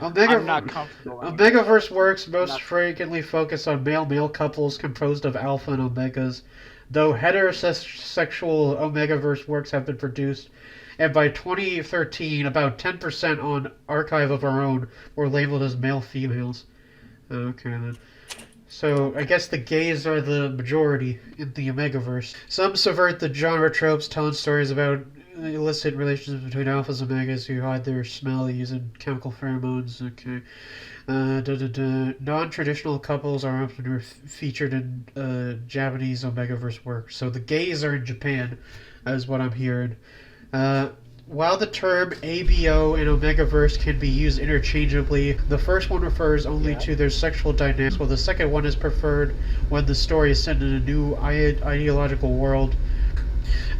I'm not comfortable. Omegaverse works most frequently focus on male-male couples composed of alpha and omegas, though heterosexual Omegaverse works have been produced, and by 2013, about 10% on Archive of Our Own were labeled as male-females. Okay, then. So, I guess the gays are the majority in the Omegaverse. Some subvert the genre tropes, telling stories about illicit relationships between alphas and omegas who hide their smell using chemical pheromones. Okay. Non-traditional couples are often featured in Japanese Omegaverse work. So the gays are in Japan, is what I'm hearing. While the term ABO and Omegaverse can be used interchangeably, the first one refers only to their sexual dynamics, while the second one is preferred when the story is set in a new ideological world.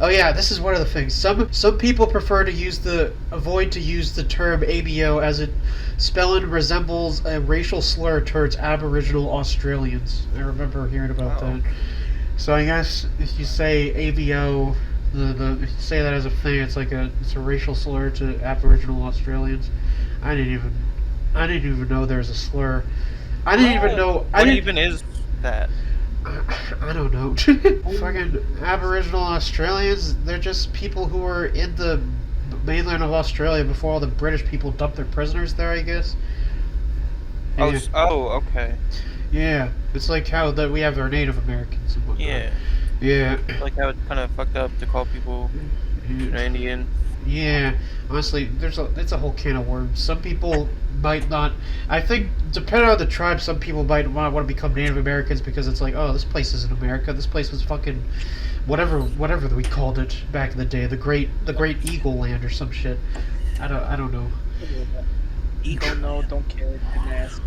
Oh yeah, this is one of the things. Some people prefer to avoid to use the term ABO as it spelling resembles a racial slur towards Aboriginal Australians. I remember hearing about that. So I guess if you say ABO, if you say that as a thing, it's a racial slur to Aboriginal Australians. I didn't even know there was a slur. I didn't even know. What even is that? I don't know. Fucking Aboriginal Australians, they're just people who were in the mainland of Australia before all the British people dumped their prisoners there, I guess. Yeah. Okay. Yeah, it's like how that we have our Native Americans and whatnot. Yeah. Yeah. Like how it's kind of fucked up to call people Indian. Yeah, honestly, it's a whole can of worms. Some people might not. I think, depending on the tribe, some people might want to become Native Americans because it's like, oh, this place isn't America. This place was fucking whatever we called it back in the day, the Great Eagle Land or some shit. I don't know. Eagle, no, don't care. Didn't ask.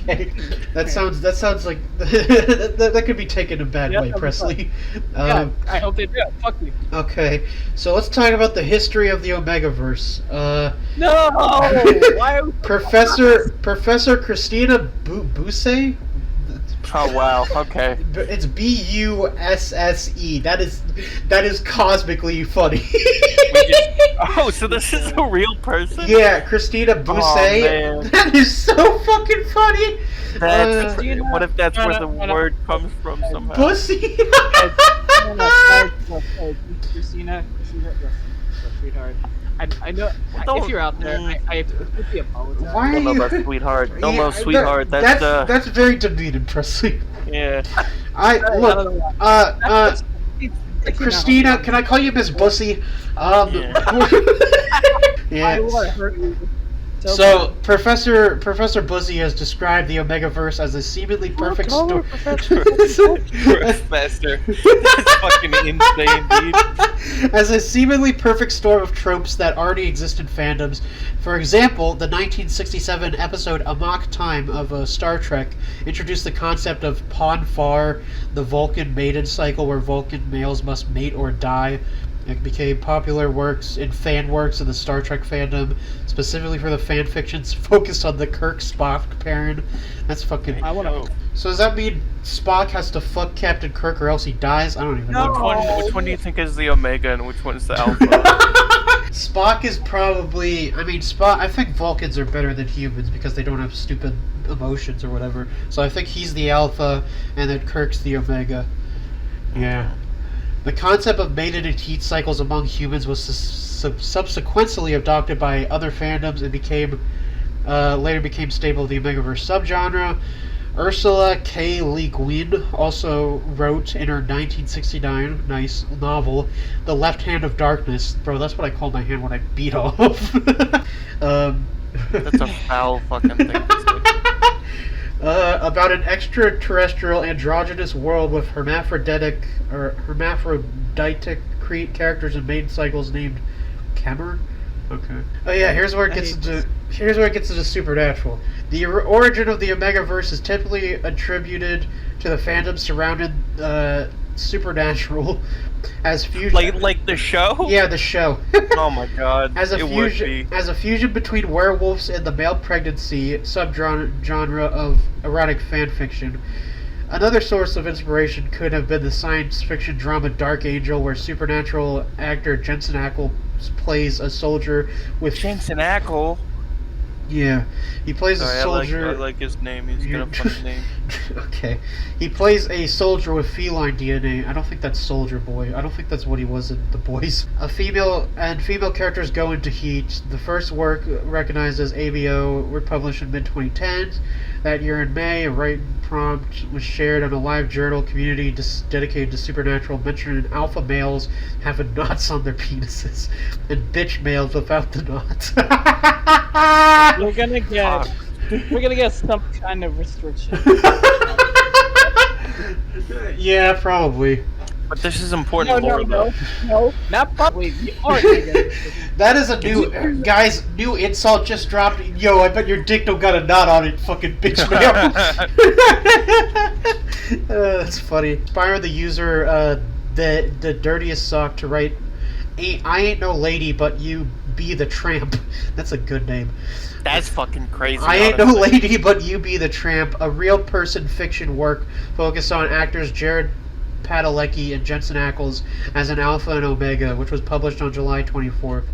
Okay, that sounds like that could be taken a bad way, Presley. Yeah, I hope they do. Fuck you. Okay, so let's talk about the history of the Omegaverse. No! Why? Professor Christina Busse? Oh wow. Okay. It's Busse. That is cosmically funny. So this is a real person? Yeah, Christina Busse. Oh, man. That is so fucking funny. What if that's where the word comes from somehow? Pussy. Christina, sweetheart. I know if you're out there, I appreciate apologize. Why are Don't know you? about sweetheart. Don't know sweetheart. That's very demeaning, Presley. Yeah. Christina, can I call you Miss Bussy? Yeah. I want to hurt you. So Professor Bussy has described the Omegaverse as a seemingly perfect storm. Professor. That's fucking insane, dude. As a seemingly perfect storm of tropes that already exist in fandoms. For example, the 1967 episode Amok Time of Star Trek introduced the concept of Pon farr, the Vulcan maiden cycle where Vulcan males must mate or die. It became popular works in fan works in the Star Trek fandom, specifically for the fan fictions focused on the Kirk-Spock pairing. That's fucking... I want to... So does that mean Spock has to fuck Captain Kirk or else he dies? I don't even know. Which one do you think is the Omega and which one's the Alpha? Spock is probably... I think Vulcans are better than humans because they don't have stupid emotions or whatever. So I think he's the Alpha and then Kirk's the Omega. Yeah. The concept of mated and heat cycles among humans was subsequently adopted by other fandoms and later became stable in the Omegaverse subgenre. Ursula K. Le Guin also wrote in her 1969 novel, The Left Hand of Darkness. Bro, that's what I call my hand when I beat off. That's a foul fucking thing to say. about an extraterrestrial androgynous world with hermaphroditic characters and main cycles named Cameron. Okay. Oh yeah, here's where it gets into supernatural. The origin of the Omegaverse is typically attributed to the fandom surrounding supernatural as fusion. Like the show? Yeah, the show. Oh my god. As a it fusion, would be. as a fusion between werewolves and the male pregnancy subgenre of erotic fan fiction. Another source of inspiration could have been the science fiction drama Dark Angel, where supernatural actor Jensen Ackles plays a soldier with... Jensen Ackles? Yeah. He plays a soldier... I like his name. He's got a funny name. Okay. He plays a soldier with feline DNA. I don't think that's Soldier Boy. I don't think that's what he was in The Boys. Female characters go into heat. The first work, recognized as ABO, were published in mid-2010s. That year in May, a writing prompt was shared on a live journal community dedicated to supernatural, mentioning alpha males having knots on their penises and bitch males without the knots. We're gonna get some kind of restriction. Yeah, probably. But this is important lore, No, not probably. You are gonna get restrictions. That is a new insult just dropped. Yo, I bet your dick don't got a knot on it, fucking bitch male. That's funny. Inspire the user, the dirtiest sock to write, I ain't no lady, but you be the tramp. That's a good name. That's fucking crazy. I ain't no lady, but you be the tramp. A real person fiction work focused on actors Jared Padalecki and Jensen Ackles as an Alpha and Omega, which was published on July 24th.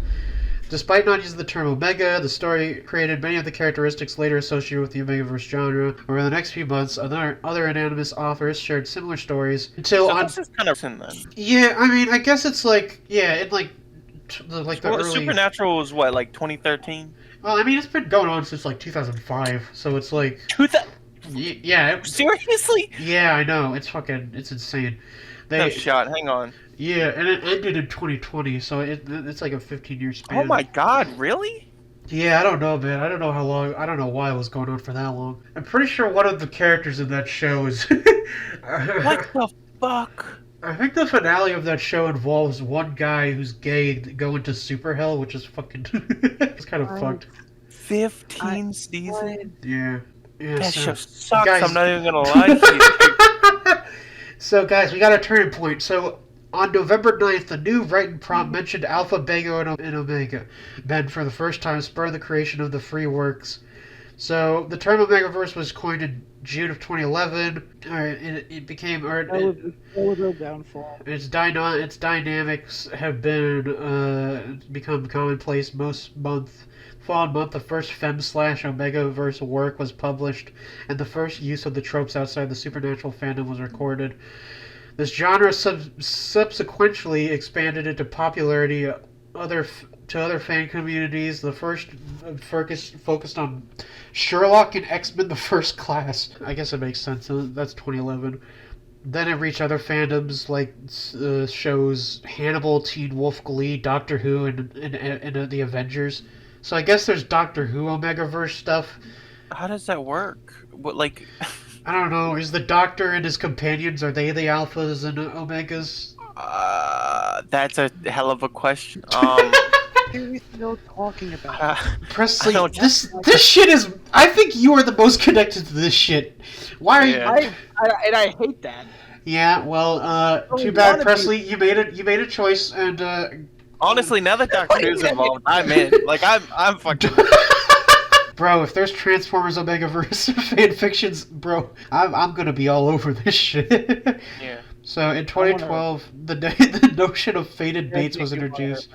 Despite not using the term Omega, the story created many of the characteristics later associated with the Omegaverse genre. Over the next few months, other anonymous authors shared similar stories until So this is kind of then. Yeah, I mean, I guess it's like, yeah, in like the early... Supernatural was what, like 2013? Well, I mean, it's been going on since like 2005, so it's like... Yeah. Seriously? Yeah, I know. It's insane. No shot. Hang on. Yeah, and it ended in 2020, so it's like a 15-year span. Oh my god, really? Yeah, I don't know, man. I don't know how long. I don't know why it was going on for that long. I'm pretty sure one of the characters in that show is... What the fuck? I think the finale of that show involves one guy who's gay going to super hell, which is fucking... it's kind of fucked. 15 seasons? Yeah. That so, show sucks, guys... I'm not even gonna lie to you. So, guys, we got a turning point. So, on November 9th, the new writing prompt mentioned Alpha, Beta, and Omega. Men, for the first time, spurred the creation of the free works. So, the term Omegaverse was coined in June of 2011. It became... That was a downfall. Its dynamics have become commonplace most month. Following month, the first Fem/Omegaverse work was published, and the first use of the tropes outside the supernatural fandom was recorded. This genre subsequently expanded into popularity to other fan communities. The first focused on Sherlock and X-Men: The First Class. I guess it makes sense. That's 2011. Then it reached other fandoms like shows Hannibal, Teen Wolf, Glee, Doctor Who, and the Avengers. So I guess there's Doctor Who Omegaverse stuff. How does that work? What, like... I don't know. Is the Doctor and his companions, are they the Alphas and Omegas? That's a hell of a question. What are we still talking about? Presley, this shit is... I think you are the most connected to this shit. Why are you... I hate that. Yeah, well, too bad, Presley. You made a choice, and... Honestly, now that Doctor Who's involved, I'm in. Like, I'm fucking... Bro, if there's Transformers Omegaverse fanfictions, bro, I'm gonna be all over this shit. Yeah. So, in 2012, the notion of fated mates was introduced.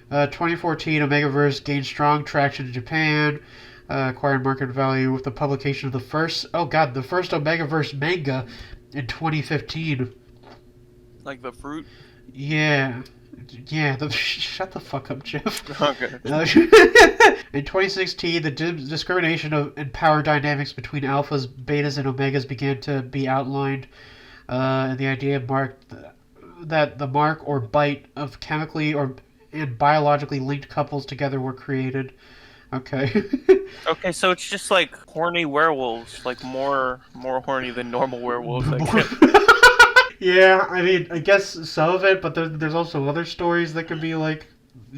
2014, Omegaverse gained strong traction in Japan, acquired market value with the publication of the first Omegaverse manga in 2015. Like the fruit? Yeah. Yeah, shut the fuck up, Jeff. Okay. In 2016, the discrimination and power dynamics between alphas, betas, and omegas began to be outlined, and the idea that the mark or bite of chemically and biologically linked couples together were created. Okay. Okay, so it's just like horny werewolves, like more horny than normal werewolves. I guess. Yeah, I mean, I guess some of it, but there's also other stories that could be like,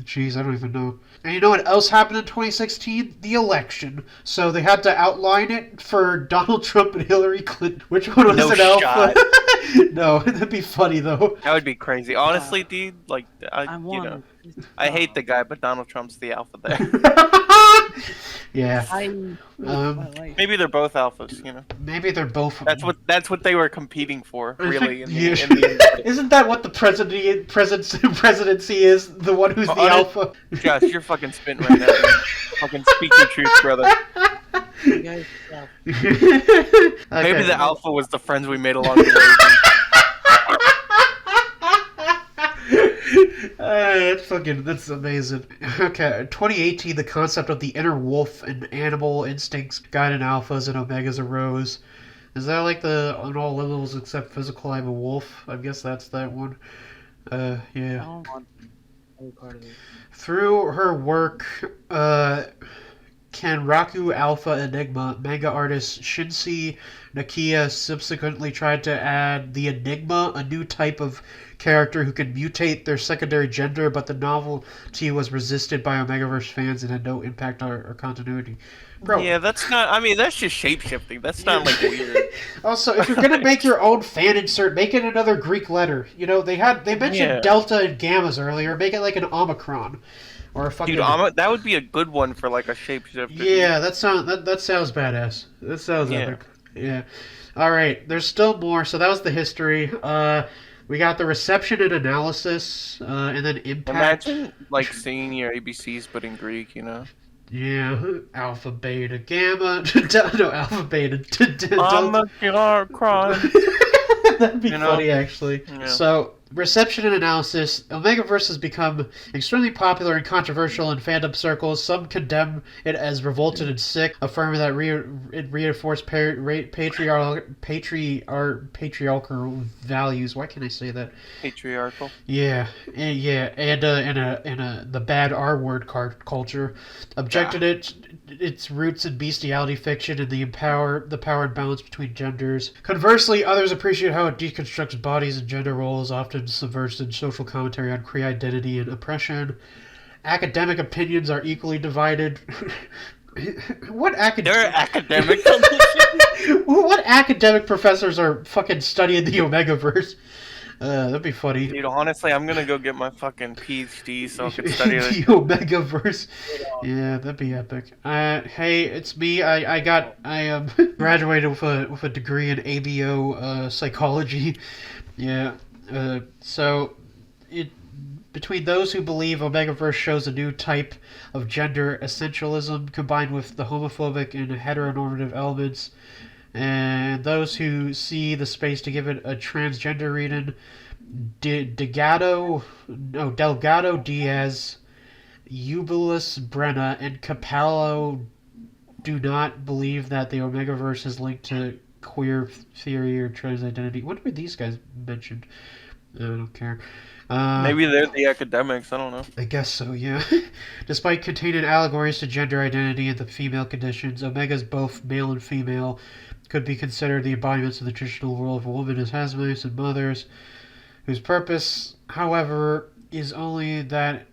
geez, I don't even know. And you know what else happened in 2016? The election. So they had to outline it for Donald Trump and Hillary Clinton. Which one was No an shot. alpha? No, that'd be funny though. That would be crazy. Honestly, dude, like I you want. know, I hate the guy, but Donald Trump's the alpha there. Yeah. Maybe they're both alphas, you know. Maybe they're both. That's what they were competing for, I really. think- In the Isn't that what the presidency is? The one who's the alpha. Josh, you're fucking spitting right now. Dude. Fucking speak your truth, brother. You guys suck. Maybe the alpha was the friends we made along the way. That's amazing. Okay, 2018, the concept of the inner wolf and animal instincts guiding alphas and omegas arose. Is that like on all levels except physical, I'm a wolf? I guess that's that one. I Yeah. don't want any part of it. Through her work, Kanraku Alpha Enigma, manga artist Shinsei Nakia subsequently tried to add the Enigma, a new type of character who can mutate their secondary gender, but the novelty was resisted by Omegaverse fans and had no impact on our continuity. Bro. Yeah, that's not. I mean, that's just shapeshifting. That's not like weird. Also, if you're gonna make your own fan insert, make it another Greek letter. You know, they mentioned Yeah. delta and gammas earlier. Make it like an omicron, or a fucking. Dude, that would be a good one for like a shapeshifter. Yeah, that sounds badass. That sounds epic. Yeah. All right, there's still more. So that was the history. We got the reception and analysis, and then impact. Imagine like singing your ABCs but in Greek, you know. Yeah, alpha, beta, gamma. No, alpha, beta. Omicron. That'd be You know? funny, actually. Yeah. So, reception and analysis. Omegaverse has become extremely popular and controversial in fandom circles. Some condemn it as revolted and sick, affirming that it reinforced patriarchal values. Why can't I say that? Patriarchal. Yeah, and the bad R word culture, objected its roots in bestiality fiction and the power and balance between genders. Conversely, others appreciate how it deconstructs bodies and gender roles, often subverts in social commentary on queer identity and oppression. Academic opinions are equally divided. They're academic. What academic professors are fucking studying the Omegaverse? That'd be funny. Dude, honestly, I'm gonna go get my fucking PhD so I can study The it. Omegaverse. Yeah, that'd be epic. Hey, it's me. I graduated with a degree in ABO psychology. Yeah. So between those who believe Omegaverse shows a new type of gender essentialism combined with the homophobic and heteronormative elements, and those who see the space to give it a transgender reading, Delgado Diaz, Eubulus Brenna, and Capello do not believe that the Omegaverse is linked to queer theory or trans identity. What were these guys mentioned? I don't care. Maybe they're the academics. I don't know. I guess so, yeah. Despite containing allegories to gender identity and the female conditions, Omegas, both male and female, could be considered the embodiments of the traditional role of a woman as husbands and mothers, whose purpose, however, is only that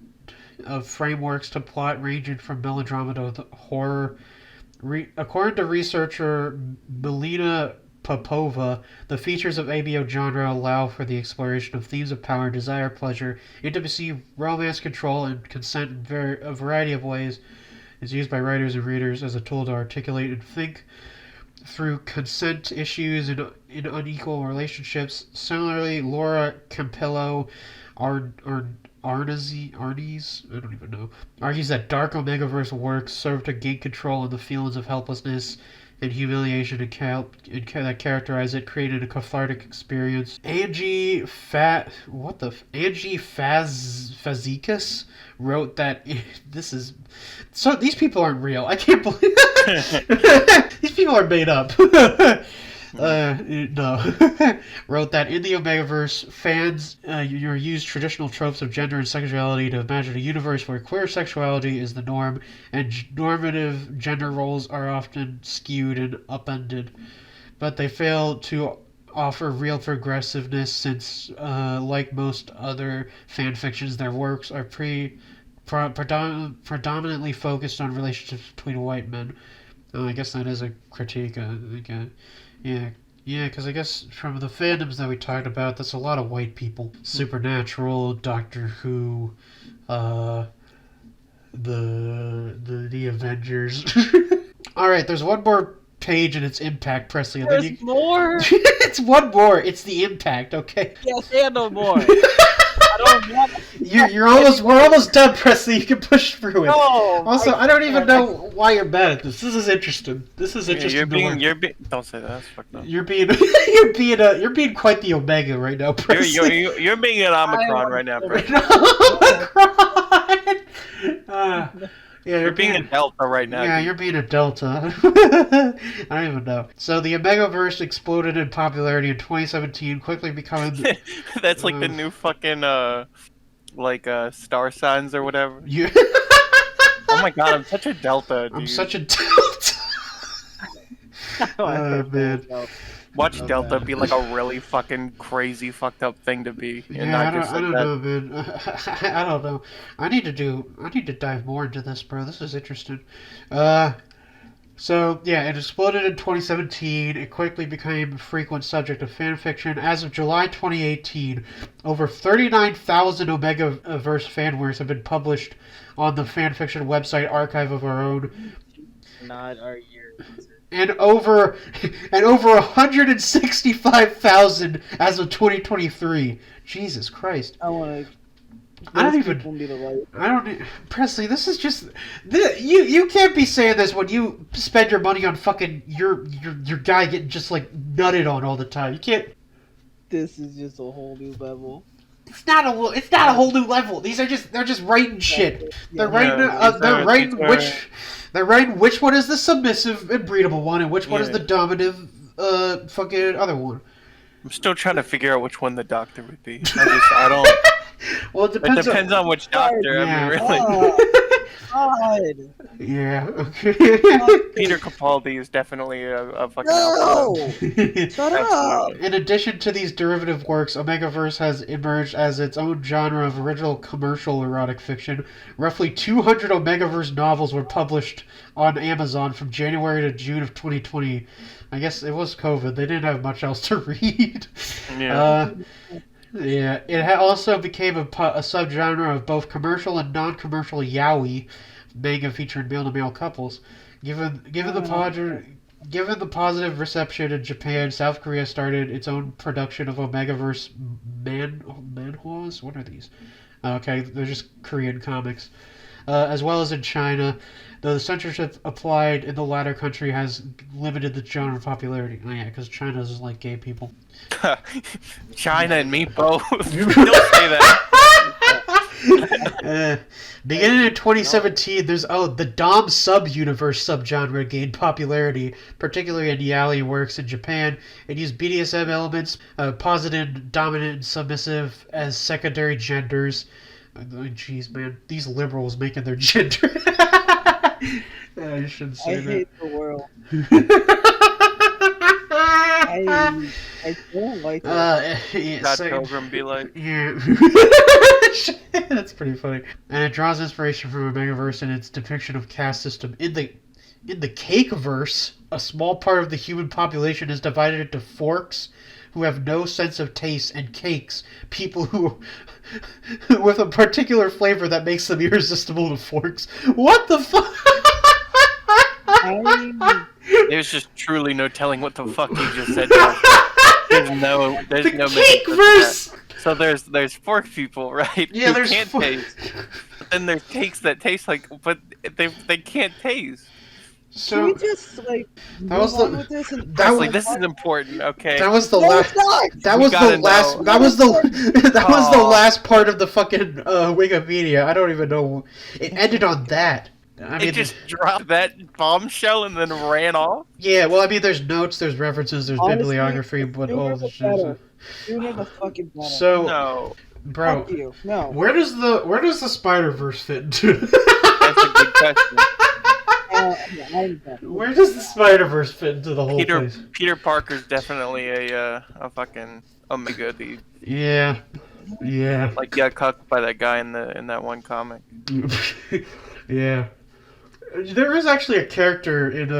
of frameworks to plot ranging from melodrama to horror. According to researcher Melina Popova, the features of ABO genre allow for the exploration of themes of power, desire, pleasure, intimacy, romance, control, and consent in a variety of ways. It's used by writers and readers as a tool to articulate and think through consent issues in unequal relationships. Similarly, Laura Campillo Arnes, I don't even know, argues that dark Omegaverse works serve to gain control of the feelings of helplessness and humiliation that characterize it, creating a cathartic experience. Angie Fazekas wrote that this is so. These people aren't real. I can't believe these people are made up. No. Wrote that in the Omegaverse, fans use traditional tropes of gender and sexuality to imagine a universe where queer sexuality is the norm, and normative gender roles are often skewed and upended. But they fail to offer real progressiveness since, like most other fan fictions, their works are predominantly focused on relationships between white men. I guess that is a critique. Yeah, because I guess from the fandoms that we talked about, that's a lot of white people. Supernatural, Doctor Who, the Avengers. All right, there's one more page and it's Impact, Presley. And There's more. It's one more. It's the Impact. Okay. Yes, and no more. I don't want. We're almost done, Presley. You can push through it. No. Also, I don't even know why you're mad at this. This is interesting. You're being. Don't say that. That's fucked up. You're being quite the Omega right now, Presley. You're being an Omicron right now, bro. Omicron. Yeah, You're being a Delta right now. Yeah, dude. you're being a Delta. I don't even know. So the Omegaverse exploded in popularity in 2017, quickly becoming. That's like the new fucking star signs or whatever. Yeah. Oh my god, I'm such a Delta, dude. I'm such a Delta. Oh man. Watch Delta be like a really fucking crazy, fucked up thing to be. And Yeah, not I don't know, man. I don't know. I need to dive more into this, bro. This is interesting. So yeah, it exploded in 2017. It quickly became a frequent subject of fan fiction. As of July 2018, over 39,000 Omegaverse fanwares have been published on the fanfiction website Archive of Our Own. Not our year. And over 165,000 as of 2023. Jesus Christ! I don't. Presley, this is just. You can't be saying this when you spend your money on fucking your guy getting just like nutted on all the time. You can't. This is just a whole new level. It's not a whole new level. They're just writing shit. They're writing which one is the submissive and breedable one, and which one is the dominative fucking other one. I'm still trying to figure out which one the doctor would be. I don't. Well, it depends on which doctor. Yeah. I mean, really. God. Yeah. Okay. Peter Capaldi is definitely a fucking. No. Shut up. In addition to these derivative works, Omegaverse has emerged as its own genre of original commercial erotic fiction. Roughly 200 Omegaverse novels were published on Amazon from January to June of 2020. I guess it was COVID. They didn't have much else to read. Yeah. Yeah, it also became a subgenre of both commercial and non-commercial yaoi manga featuring male-to-male couples. Given the positive reception in Japan, South Korea started its own production of Omegaverse manhwas. What are these? Okay, they're just Korean comics. As well as in China, though the censorship applied in the latter country has limited the genre popularity. Oh yeah, because China is like gay people. China and me both. Don't say that. Beginning in 2017, there's the Dom sub-universe subgenre gained popularity, particularly in yaoi works in Japan. It used BDSM elements, posited dominant and submissive as secondary genders. Jeez, man, these liberals making their gender. I shouldn't say that. I hate the world. I don't like it. That Pilgrim be like. Yeah. That's pretty funny. And it draws inspiration from Omegaverse and its depiction of caste system. In the Cakeverse, a small part of the human population is divided into forks, who have no sense of taste, and cakes, people who with a particular flavor that makes them irresistible to forks. What the fuck? There's just truly no telling what the fuck you just said. There's no Cakeverse. So there's fork people, right? Yeah, who can't taste. But then there's cakes that taste like, but they can't taste. So Can we just like that was move on the with this and This is important, okay? that was the No, last. it's not. That was the gotta last. know. That was the. That was the Aw. last part of the fucking Wikipedia. I don't even know. It ended on that. I It mean, just dropped that bombshell and then ran off. yeah. Well, I mean, there's notes, there's references, there's Honestly, bibliography, the but sooner all the the shit. better. Sooner the fucking better. So, No, bro, Fuck you. No. where does the Spider-Verse fit into? that's a good question. Where does the Spider-Verse fit into the whole place? Peter Parker's definitely a fucking Omega dude. Yeah, yeah, Like got cucked by that guy in that one comic. yeah. There is actually a character in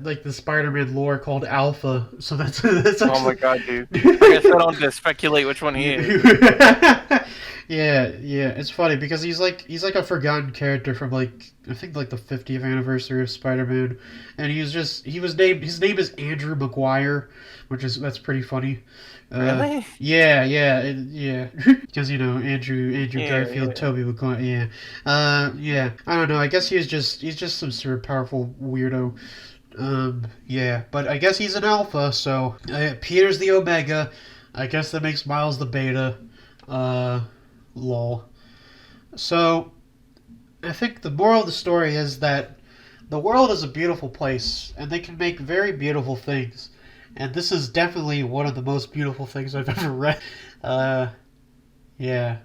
like the Spider-Man lore called Alpha, so that's actually... Oh my god, dude! I guess I don't have to speculate which one he is. Yeah, it's funny because he's like a forgotten character from like I think like the 50th anniversary of Spider-Man, and his name is Andrew Maguire, that's pretty funny. Really? Yeah. Because Andrew Garfield, yeah. Tobey Maguire, yeah. I don't know. I guess he's just some sort of powerful weirdo. Yeah, but I guess he's an alpha, so Peter's the Omega. I guess that makes Miles the Beta. Lol. So, I think the moral of the story is that the world is a beautiful place, and they can make very beautiful things. And this is definitely one of the most beautiful things I've ever read. Yeah.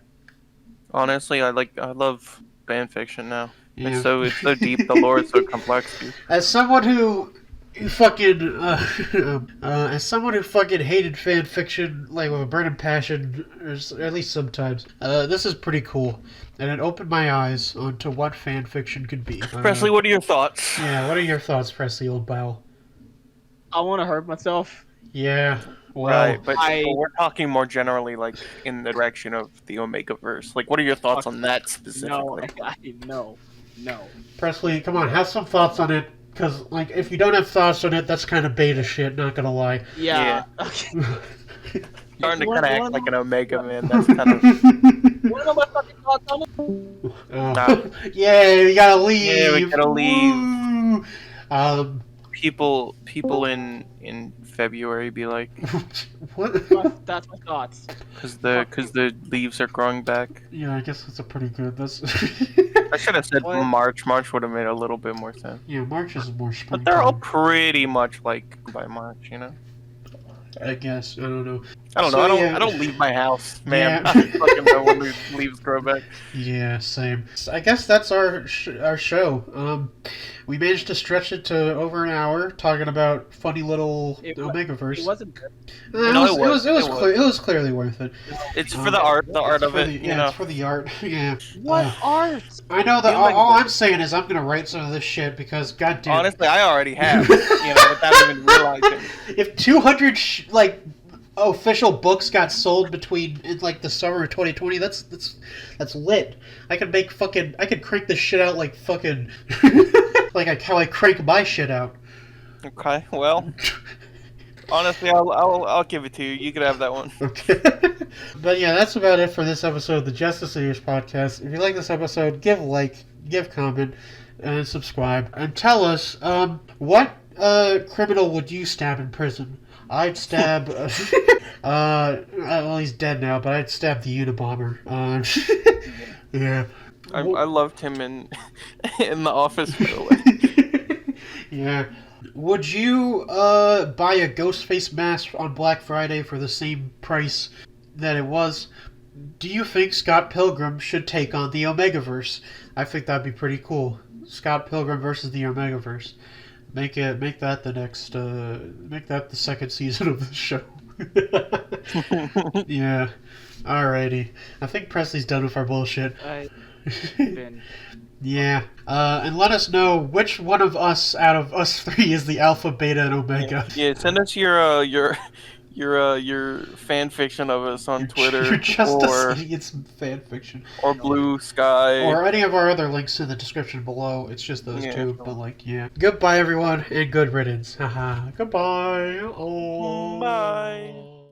Honestly, I love fan fiction now. Yeah. It's so deep. The lore is so complex, dude. As someone who fucking hated fan fiction like with a burning passion, or at least sometimes, this is pretty cool, and it opened my eyes onto what fan fiction could be. Presley, what are your thoughts? Yeah, what are your thoughts, Presley, old pal? I want to hurt myself. Yeah, well, Right, but we're talking more generally, like in the direction of the Omegaverse. Like, what are your thoughts on that specifically? No. Presley, come on, have some thoughts on it. Because, like, if you don't have thoughts on it, that's kind of beta shit, not gonna lie. Yeah. Okay. Starting to kind of act like an Omega man. That's kind of. What are my fucking thoughts on it? Yeah, we gotta leave. Yeah, we gotta leave. Woo! People in February be like, What? That's my thoughts. because the leaves are growing back. Yeah, I guess that's a pretty good. That's. I should have said What? March. March would have made a little bit more sense. Yeah, March is more spring. But they're all pretty much like by March, you know. I guess I don't know. I don't know. So, I don't leave my house, man. Yeah. I don't fucking know when the leaves grow back. Yeah, same. So I guess that's our show. We managed to stretch it to over an hour talking about funny little Omegaverse. It wasn't good. It was clearly worth it. It's for the art of it, you know. It's for the art. Yeah. What art? I know that You like all that. I'm saying is I'm gonna write some of this shit because goddamn. Honestly, I already have, without even realizing. If 200 official books got sold in like the summer of 2020, that's lit. I could crank this shit out like fucking like how I crank my shit out. Okay, well, honestly, I'll give it to you. You could have that one. Okay. But yeah, that's about it for this episode of the Justice Leaders podcast. If you like this episode, give a like, give comment, and subscribe, and tell us what criminal would you stab in prison? I'd stab. Well, he's dead now, but I'd stab the Unabomber. Yeah. I loved him in The Office, by the way. Yeah. Would you buy a Ghostface mask on Black Friday for the same price that it was? Do you think Scott Pilgrim should take on the Omegaverse? I think that'd be pretty cool. Scott Pilgrim versus the Omegaverse. Make that the second season of the show. Yeah. Alrighty. I think Presley's done with our bullshit. Yeah. And let us know which one of us out of us three is the Alpha, Beta, and Omega. Yeah, send us your fan fiction of us on Twitter You're just or it's fan fiction. or Blue Sky. Or any of our other links in the description below. It's just those Yeah, two. sure. But like, yeah. Goodbye, everyone, and good riddance. Haha. Goodbye. Oh. Bye.